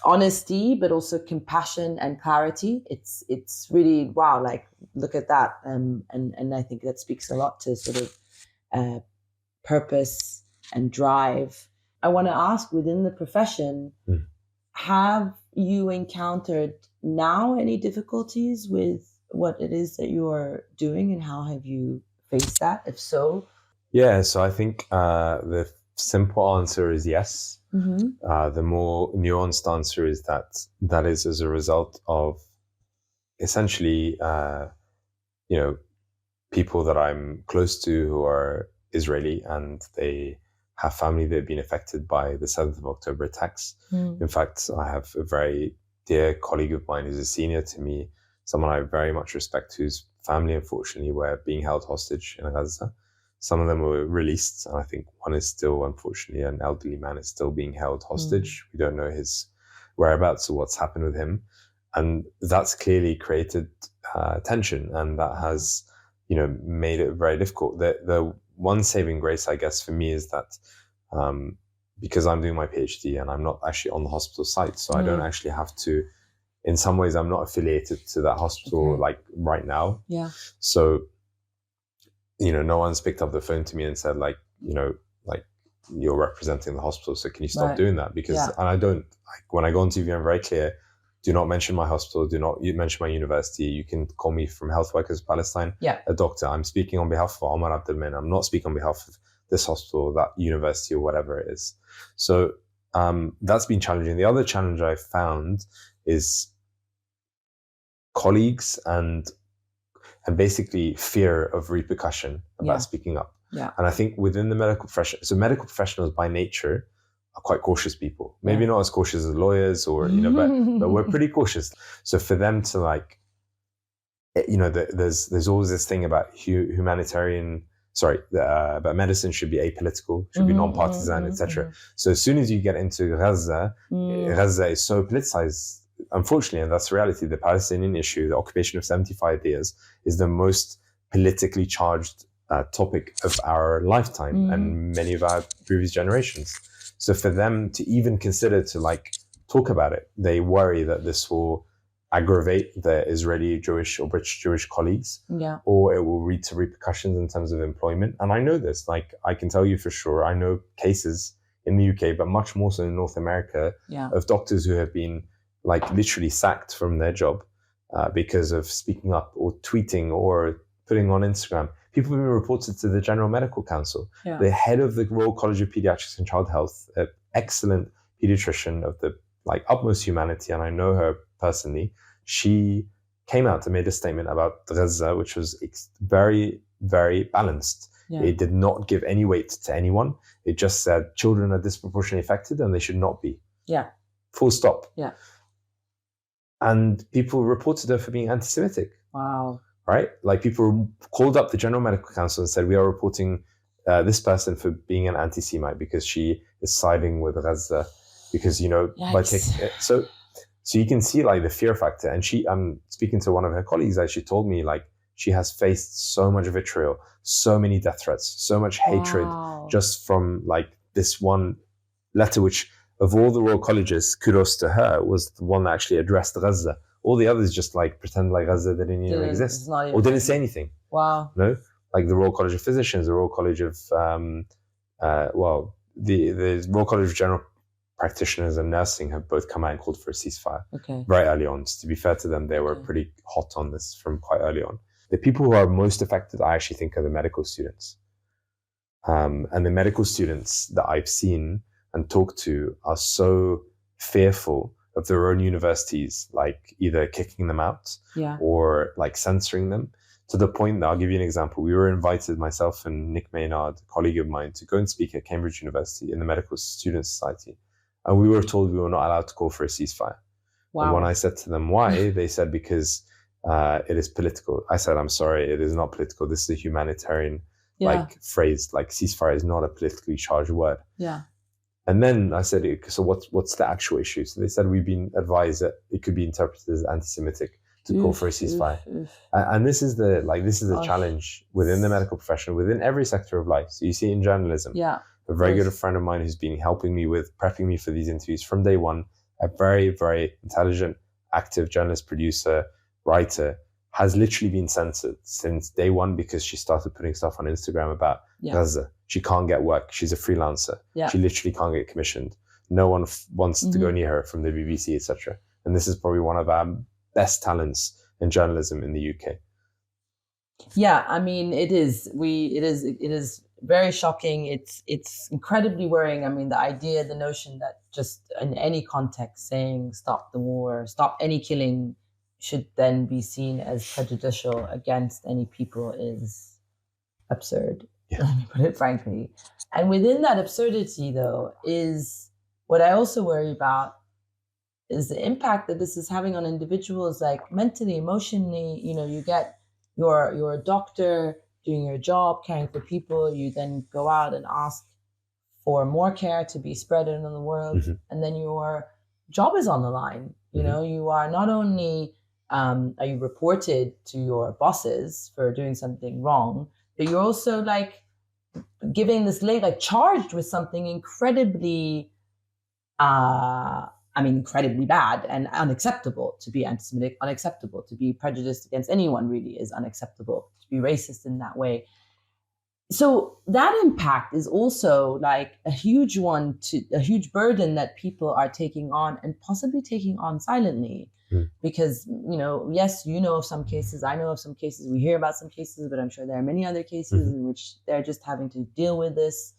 honesty, but also compassion and clarity. It's really, wow, like, look at that. And I think that speaks a lot to sort of purpose and drive. I want to ask, within the profession, have you encountered now any difficulties with what it is that you're doing, and how have you faced that, if so? Yeah, so I think the simple answer is yes. The more nuanced answer is that is as a result of essentially, you know, people that I'm close to who are Israeli, and they have family that have been affected by the 7th of October attacks. In fact, I have a very dear colleague of mine who's a senior to me, someone I very much respect, whose family, unfortunately, were being held hostage in Gaza. Some of them were released, and I think one is still, unfortunately, an elderly man is still being held hostage. We don't know his whereabouts or what's happened with him. And that's clearly created tension, and that has, you know, made it very difficult. The one saving grace, I guess, for me is that because I'm doing my PhD and I'm not actually on the hospital site, so I don't actually have to, in some ways, I'm not affiliated to that hospital like right now. Yeah. So, you know, no one's picked up the phone to me and said, like, you know, like, you're representing the hospital, so can you stop doing that? Because, and I don't, like, when I go on TV, I'm very clear, do not mention my hospital, do not mention my university. You can call me from Health Workers Palestine, a doctor. I'm speaking on behalf of Omar Abdel-Mannan. I'm not speaking on behalf of this hospital, that university, or whatever it is. So that's been challenging. The other challenge I've found is colleagues and basically fear of repercussion about speaking up. And I think within the medical profession, so medical professionals by nature are quite cautious people. Maybe not as cautious as lawyers, or, you know, but we're pretty cautious. So for them to, like, you know, there's always this thing about humanitarian, about medicine should be apolitical, should be non-partisan, etc. So as soon as you get into Gaza, Gaza is so politicized, unfortunately, and that's the reality. The Palestinian issue, the occupation of 75 years, is the most politically charged topic of our lifetime and many of our previous generations. So for them to even consider to, like, talk about it, they worry that this will aggravate their Israeli Jewish or British Jewish colleagues, or it will lead to repercussions in terms of employment. And I know this, like, I can tell you for sure, I know cases in the UK, but much more so in North America, of doctors who have been, like, literally sacked from their job because of speaking up or tweeting or putting on Instagram. People have been reported to the General Medical Council. The head of the Royal College of Paediatrics and Child Health, an excellent pediatrician of the, like, utmost humanity, and I know her personally, she came out and made a statement about Gaza, which was very, very balanced. It did not give any weight to anyone. It just said children are disproportionately affected and they should not be. Full stop. And people reported her for being anti-Semitic. Wow. Right? Like, people called up the General Medical Council and said, we are reporting this person for being an anti-Semite because she is siding with Gaza. Because, you know, by taking it. So you can see, like, the fear factor. And I'm speaking to one of her colleagues, she told me, like, she has faced so much vitriol, so many death threats, so much hatred, just from, like, this one letter, which, of all the Royal Colleges, kudos to her, was the one that actually addressed Gaza. All the others just, like, pretend like Gaza didn't even exist, or didn't say anything. Wow. No, like the Royal College of Physicians, the Royal College of, the Royal College of General practitioners and nursing have both come out and called for a ceasefire very early on. So to be fair to them, they were pretty hot on this from quite early on. The people who are most affected, I actually think, are the medical students. And the medical students that I've seen and talked to are so fearful of their own universities, like either kicking them out or like censoring them, to the point that I'll give you an example. We were invited, myself and Nick Maynard, a colleague of mine, to go and speak at Cambridge University in the Medical Student Society. And we were told we were not allowed to call for a ceasefire. Wow. And when I said to them why, they said because it is political. I said, I'm sorry, it is not political. This is a humanitarian phrase. Like ceasefire is not a politically charged word. Yeah. And then I said, so what's the actual issue? So they said, we've been advised that it could be interpreted as anti-Semitic to call for a ceasefire. And this is the challenge within the medical profession, within every sector of life. So you see in journalism, a very good friend of mine who's been helping me with prepping me for these interviews from day one, a very, very intelligent, active journalist, producer, writer, has literally been censored since day one because she started putting stuff on Instagram about Gaza. She can't get work. She's a freelancer. She literally can't get commissioned. No one wants to go near her from the BBC, etc. And this is probably one of our best talents in journalism in the UK. Yeah, I mean, it is very shocking. It's incredibly worrying. I mean, the notion that just in any context saying stop the war, stop any killing should then be seen as prejudicial against any people is absurd. Let me put it frankly. And within that absurdity, though, is what I also worry about is the impact that this is having on individuals, like mentally, emotionally. You know, you get you're a doctor doing your job, caring for people. You then go out and ask for more care to be spread in the world, and then your job is on the line. You know, you are not only are you reported to your bosses for doing something wrong, but you're also like giving this charged with something incredibly incredibly bad and unacceptable. To be anti-Semitic, unacceptable. To be prejudiced against anyone really is unacceptable. To be racist in that way. So that impact is also like a huge burden that people are taking on and possibly taking on silently. Because, you know, yes, you know of some cases, I know of some cases, we hear about some cases, but I'm sure there are many other cases in which they're just having to deal with this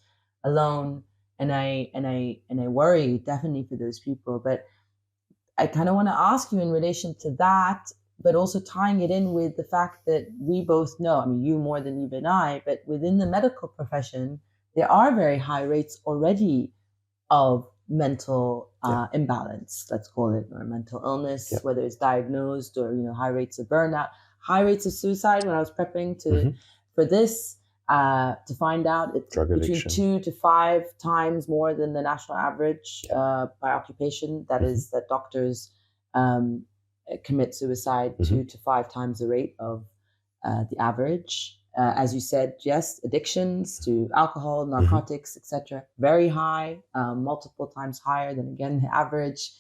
alone. And I worry definitely for those people. But I kind of want to ask you in relation to that, but also tying it in with the fact that we both know, I mean, you more than even I, but within the medical profession, there are very high rates already of mental imbalance, let's call it, or mental illness, whether it's diagnosed or, you know, high rates of burnout, high rates of suicide. When I was prepping for this, to find out it's between 2 to 5 times more than the national average by occupation. That is that doctors commit suicide 2 to 5 times the rate of the average. As you said, yes, addictions to alcohol, narcotics, etc., very high, multiple times higher than, again, the average.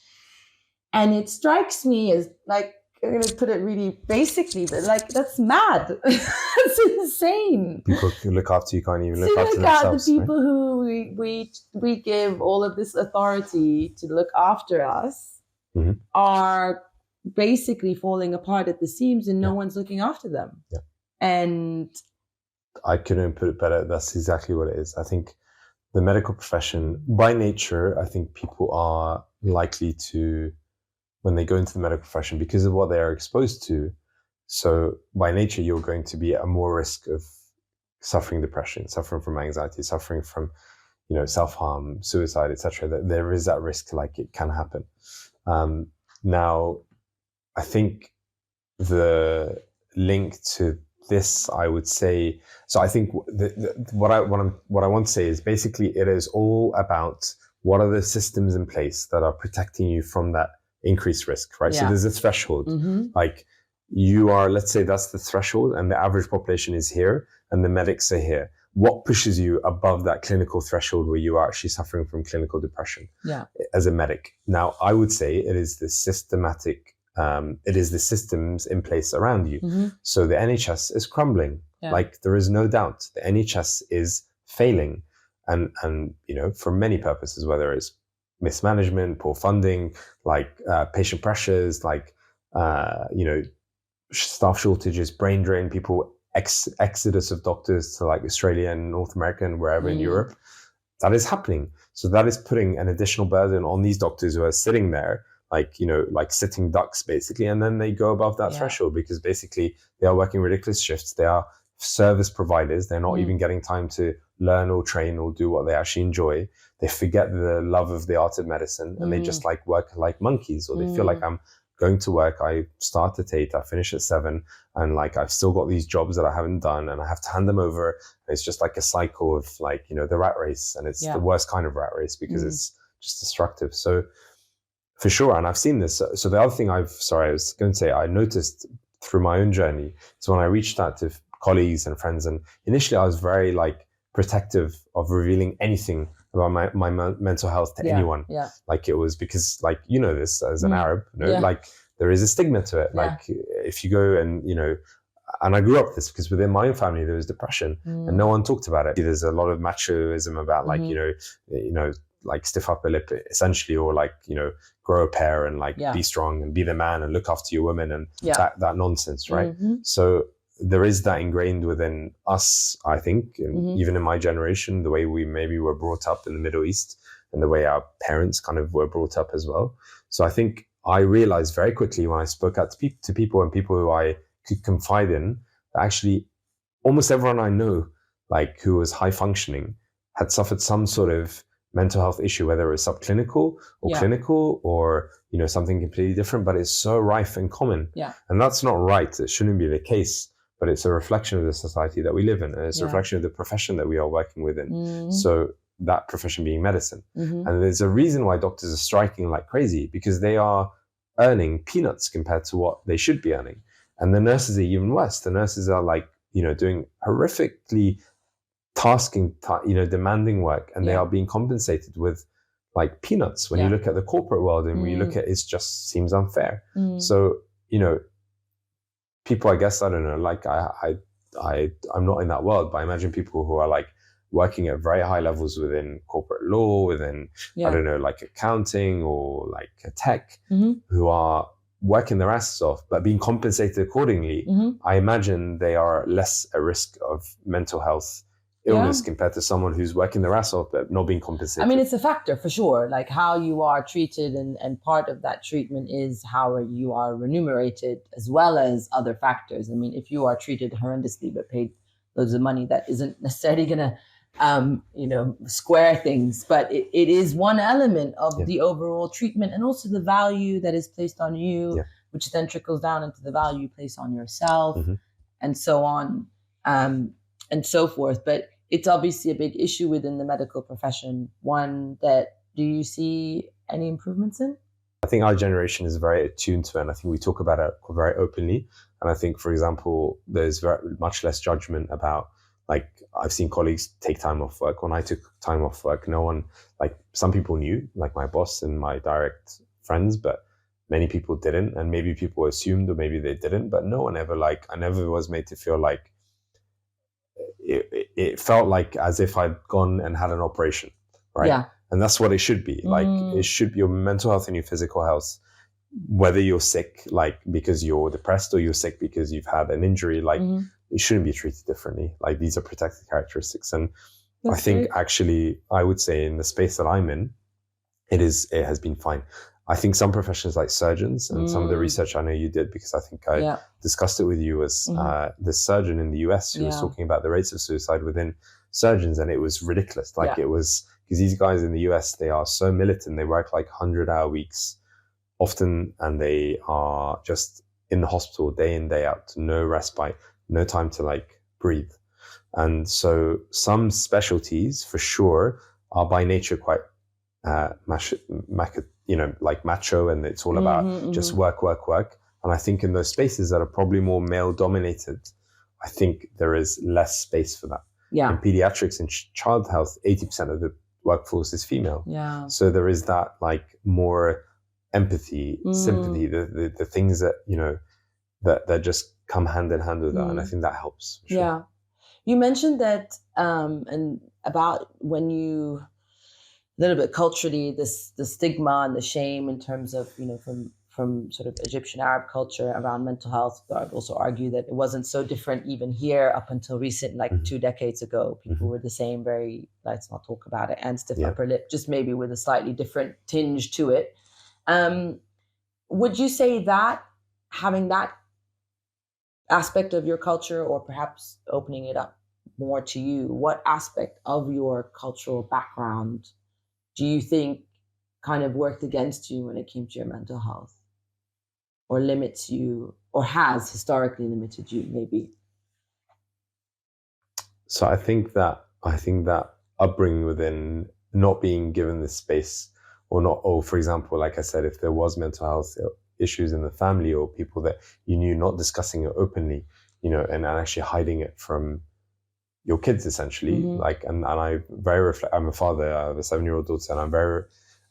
And it strikes me as, like, I'm going to put it really basically, but like, that's mad. That's insane. People who look after you can't even look after themselves. The people who we give all of this authority to look after us are basically falling apart at the seams, and no one's looking after them. And I couldn't put it better. That's exactly what it is. I think the medical profession, by nature, I think people are likely to, when they go into the medical profession, because of what they are exposed to, so by nature, you're going to be at more risk of suffering depression, suffering from anxiety, suffering from, you know, self-harm, suicide, etc. That there is that risk, like it can happen. Now, I think the link to this, I would say, so I think what I want to say is basically it is all about what are the systems in place that are protecting you from that increased risk, right? So there's a threshold, like you are, let's say that's the threshold, and the average population is here and the medics are here. What pushes you above that clinical threshold where you are actually suffering from clinical depression as a medic? Now, I would say it is the systematic, it is the systems in place around you. So the NHS is crumbling. Like, there is no doubt the NHS is failing, and you know, for many purposes, whether it's mismanagement, poor funding, like patient pressures, like staff shortages, brain drain, people exodus of doctors to like Australia and North America and wherever in Europe. That is happening. So that is putting an additional burden on these doctors who are sitting there, like, like sitting ducks basically. And then they go above that threshold because basically they are working ridiculous shifts. They are service providers. They're not even getting time to learn or train or do what they actually enjoy. They forget the love of the art of medicine and they just like work like monkeys, or they feel like, I'm going to work, I start at 8, I finish at 7, and like I've still got these jobs that I haven't done and I have to hand them over. It's just like a cycle of like, the rat race, and it's the worst kind of rat race because it's just destructive. So for sure, and I've seen this. So the other thing I was going to say, I noticed through my own journey, so when I reached out to colleagues and friends, and initially I was very like protective of revealing anything about my mental health to anyone. Like it was because, like, this as an Arab, like there is a stigma to it. Like if you go and, and I grew up this because within my own family there was depression and no one talked about it. There's a lot of machoism about like, like stiff upper lip essentially, or like, grow a pair and like be strong and be the man and look after your women and that nonsense, right? So there is that ingrained within us, I think, and even in my generation, the way we maybe were brought up in the Middle East and the way our parents kind of were brought up as well. So I think I realized very quickly when I spoke out to people and people who I could confide in, that actually almost everyone I know, like who was high functioning, had suffered some sort of mental health issue, whether it was subclinical or clinical or, something completely different, but it's so rife and common. And that's not right. It shouldn't be the case. But it's a reflection of the society that we live in. And it's a reflection of the profession that we are working within. So that profession being medicine. And there's a reason why doctors are striking like crazy, because they are earning peanuts compared to what they should be earning. And the nurses are even worse. The nurses are like, doing horrifically tasking, demanding work. And they are being compensated with like peanuts. When you look at the corporate world and when you look at it just seems unfair. So, people, I guess, I don't know, like I'm not in that world, but I imagine people who are like working at very high levels within corporate law, within, I don't know, like accounting or like a tech, who are working their asses off, but being compensated accordingly. I imagine they are less at risk of mental health illness compared to someone who's working their ass off but not being compensated. I mean, it's a factor for sure, like how you are treated, and part of that treatment is how you are remunerated as well as other factors. I mean, if you are treated horrendously but paid loads of money, that isn't necessarily going to, square things, but it is one element of the overall treatment, and also the value that is placed on you, which then trickles down into the value placed on yourself, and so on, and so forth. But it's obviously a big issue within the medical profession. One that, do you see any improvements in? I think our generation is very attuned to it, and I think we talk about it very openly. And I think, for example, there's very much less judgment about, like, I've seen colleagues take time off work. When I took time off work, no one, like, some people knew, like my boss and my direct friends, but many people didn't. And maybe people assumed, or maybe they didn't, but no one ever, like, I never was made to feel like, it felt like as if I'd gone and had an operation, right? Yeah. And that's what it should be. Like, it should be your mental health and your physical health, whether you're sick, like, because you're depressed, or you're sick because you've had an injury, like, it shouldn't be treated differently. Like, these are protected characteristics. And that's I think great. Actually, I would say in the space that I'm in, it has been fine. I think some professions like surgeons, and some of the research I know you did, because I think I discussed it with you, was this surgeon in the US who was talking about the rates of suicide within surgeons, and it was ridiculous. Like, it was, because these guys in the US, they are so militant. They work like 100-hour weeks often, and they are just in the hospital day in, day out, no respite, no time to like breathe. And so some specialties for sure are by nature quite like macho, and it's all about just work. And I think in those spaces that are probably more male dominated, I think there is less space for that. In pediatrics and child health, 80% of the workforce is female. So there is that, like, more empathy, sympathy, the things that, that just come hand in hand with that. And I think that helps. Sure. You mentioned that, and about when you little bit culturally, the stigma and the shame in terms of, you know, from sort of Egyptian Arab culture around mental health. I'd also argue that it wasn't so different even here up until recent, like 2 decades ago. People were the same, very, let's not talk about it, and stiff upper lip, just maybe with a slightly different tinge to it. Would you say that having that aspect of your culture, or perhaps opening it up more to you, what aspect of your cultural background do you think kind of worked against you when it came to your mental health, or limits you, or has historically limited you, maybe? So I think that upbringing within not being given the space, or for example, like I said, if there was mental health issues in the family, or people that you knew not discussing it openly, you know, and actually hiding it from your kids, essentially. Like, and I'm a father, I have a 7-year-old daughter, and I'm very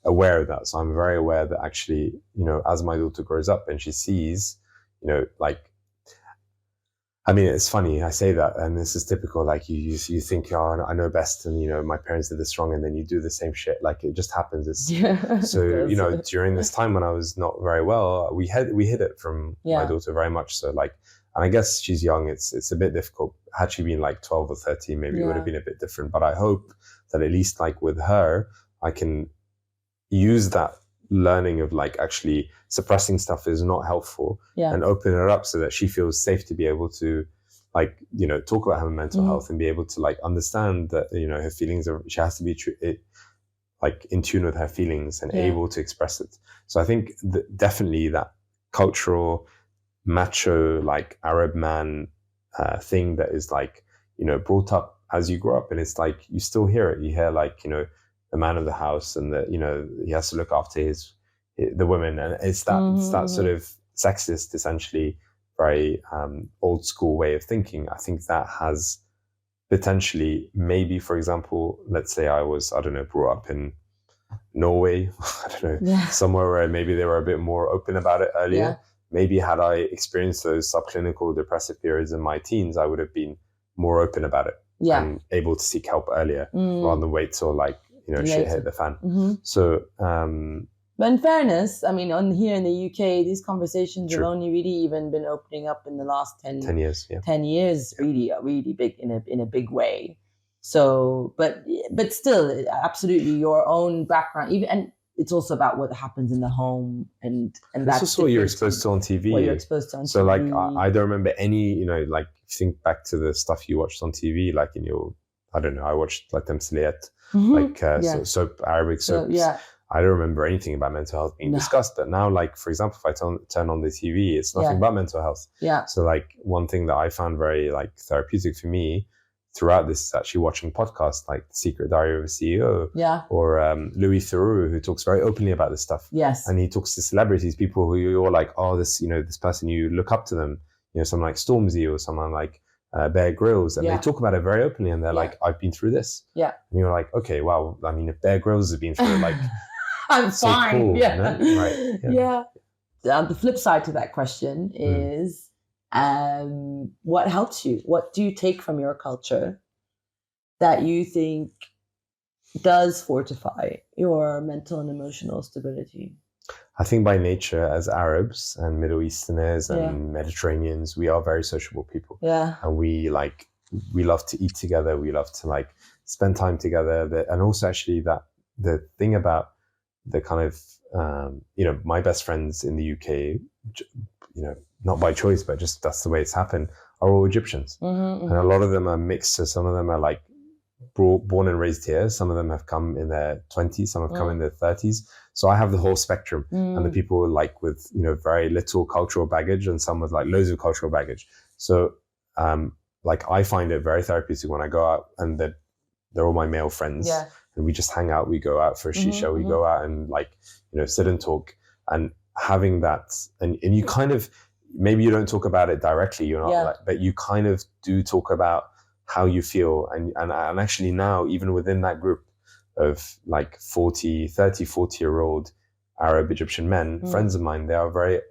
aware of that. So I'm very aware that actually, you know, as my daughter grows up and she sees, you know, like, I mean, it's funny, I say that, and this is typical, like you think, oh, I know best, and, you know, my parents did this wrong, and then you do the same shit, like it just happens. So, you know, during this time when I was not very well, we hid it from my daughter very much. So, like, and I guess she's young, it's a bit difficult. Had she been like 12 or 13, maybe it would have been a bit different. But I hope that at least, like, with her, I can use that learning of, like, actually suppressing stuff is not helpful, and open it up so that she feels safe to be able to, like, you know, talk about her mental health, and be able to, like, understand that, you know, her feelings she has to be like in tune with her feelings and able to express it. So I think definitely that cultural macho, like, Arab man thing that is, like, you know, brought up as you grow up, and it's like you still hear it. You hear, like, you know, the man of the house, and that, you know, he has to look after the women, and it's that sort of sexist, essentially, very old school way of thinking. I think that has potentially, maybe, for example, let's say I don't know, brought up in Norway, I don't know, somewhere where maybe they were a bit more open about it earlier. Maybe had I experienced those subclinical depressive periods in my teens, I would have been more open about it and able to seek help earlier, rather than wait till, like, you know, shit hit the fan. So, but in fairness, I mean, here in the UK, these conversations have only really even been opening up in the last 10 years. 10 years, really big, in a big way. So, but still, absolutely, your own background, even, and it's also about what happens in the home, and that's also what you're exposed to on TV. What you're exposed to on TV. So, like, I don't remember any, you know, like, think back to the stuff you watched on TV, like in your, I don't know, I watched like Temsiliet, soap, Arabic soaps. I don't remember anything about mental health being discussed. But now, like, for example, if I turn on the TV, it's nothing but mental health. So, like, one thing that I found very, like, therapeutic for me throughout this is actually watching podcasts like The Secret Diary of a CEO, or Louis Theroux, who talks very openly about this stuff. And he talks to celebrities, people who you're like, oh, this, you know, this person, you look up to them, you know, someone like Stormzy or someone like Bear Grylls, and they talk about it very openly, and they're like, I've been through this. And you're like, okay, wow, I mean, if Bear Grylls has been through it, like, I'm so fine. cool, Right. The flip side to that question is, what helps you? What do you take from your culture that you think does fortify your mental and emotional stability? I think by nature, as Arabs and Middle Easterners and Mediterraneans, we are very sociable people. And we love to eat together. We love to, like, spend time together. And also, actually, that the thing about the kind of, you know, my best friends in the UK, you know, not by choice, but just that's the way it's happened, are all Egyptians. And a lot of them are mixed. So some of them are, like, born and raised here. Some of them have come in their 20s. Some have come in their 30s. So I have the whole spectrum, and the people, like, with, you know, very little cultural baggage, and some with, like, loads of cultural baggage. So, like, I find it very therapeutic when I go out, and they're all my male friends, and we just hang out. We go out for a shisha. We go out and, like, you know, sit and talk, and having that, and you kind of, maybe you don't talk about it directly. You're not like, but you kind of do talk about how you feel, and actually now, even within that group of, like, 40-year-old Arab Egyptian men, friends of mine, they are very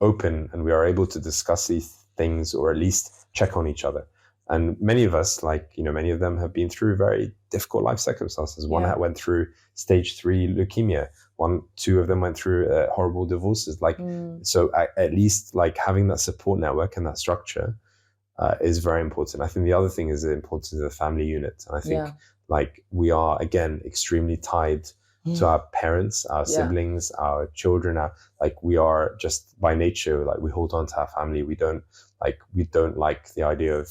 open, and we are able to discuss these things, or at least check on each other. And many of us, like, you know, many of them have been through very difficult life circumstances. One went through stage 3 leukemia. 2 of them went through horrible divorces. Like, so at least like having that support network and that structure is very important. I think the other thing is the importance of the family unit. And I think like we are, again, extremely tied to our parents, our siblings, our children. Like we are just by nature, like we hold on to our family. We don't like the idea of,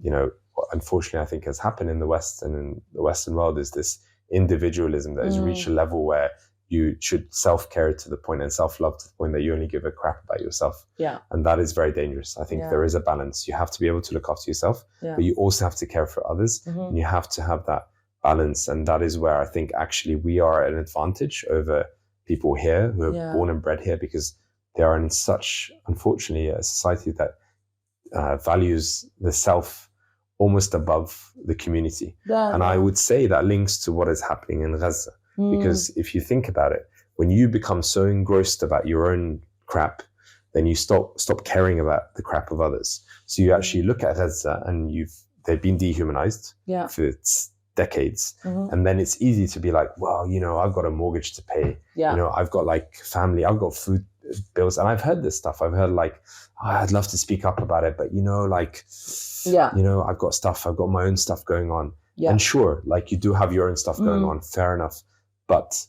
you know, unfortunately, I think has happened in the West and in the Western world is this individualism that has reached a level where you should self-care to the point and self-love to the point that you only give a crap about yourself. Yeah. And that is very dangerous. I think there is a balance. You have to be able to look after yourself, but you also have to care for others, and you have to have that balance. And that is where I think actually we are at an advantage over people here who are born and bred here, because they are in such, unfortunately, a society that values the self almost above the community. And I would say that links to what is happening in Gaza. Because if you think about it, when you become so engrossed about your own crap, then you stop caring about the crap of others. So you actually look at Gaza and they've been dehumanized for decades. And then it's easy to be like, well, you know, I've got a mortgage to pay. You know, I've got like family, I've got food bills. And I've heard this stuff. I've heard like, oh, I'd love to speak up about it, but you know, like, you know, I've got my own stuff going on. And sure, like you do have your own stuff going on, fair enough. But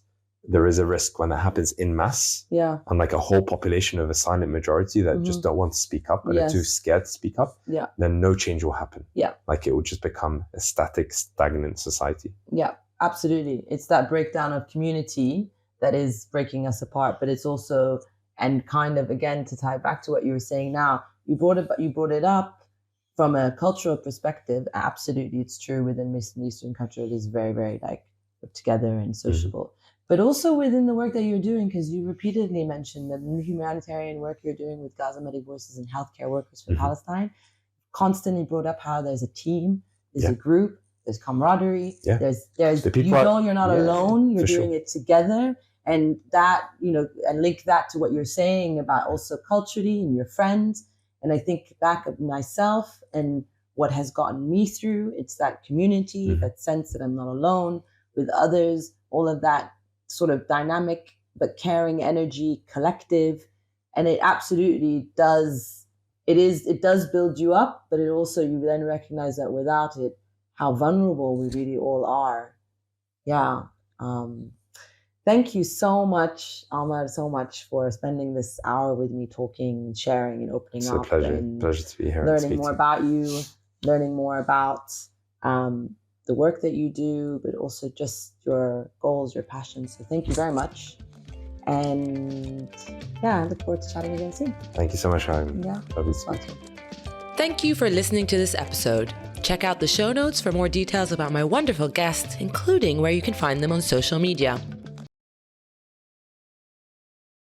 there is a risk when that happens in mass, and like a whole population of a silent majority that just don't want to speak up and are too scared to speak up, then no change will happen. Like it will just become a stagnant society. Yeah, absolutely. It's that breakdown of community that is breaking us apart, but it's also, and kind of again to tie back to what you were saying now, you brought it up from a cultural perspective. Absolutely, it's true. Within Middle Eastern culture, it is very, very like put together and sociable, but also within the work that you're doing, because you repeatedly mentioned the humanitarian work you're doing with Gaza Medic Voices and healthcare workers for Palestine, constantly brought up how there's a team, there's a group, there's camaraderie, there's the people you're not alone, you're doing it together. And that, you know, and link that to what you're saying about also culturally and your friends. And I think back of myself and what has gotten me through, it's that community, that sense that I'm not alone with others, all of that sort of dynamic but caring energy, collective. And it absolutely does, it does build you up, but it also, you then recognize that without it, how vulnerable we really all are. Yeah. Thank you so much, Omar, so much for spending this hour with me, talking, sharing, and opening up. It's a pleasure to be here. Learning more about you, learning more about the work that you do, but also just your goals, your passions. So thank you very much. And I look forward to chatting again soon. Thank you so much, Ryan. Lovely to speak to you. Thank you for listening to this episode. Check out the show notes for more details about my wonderful guests, including where you can find them on social media.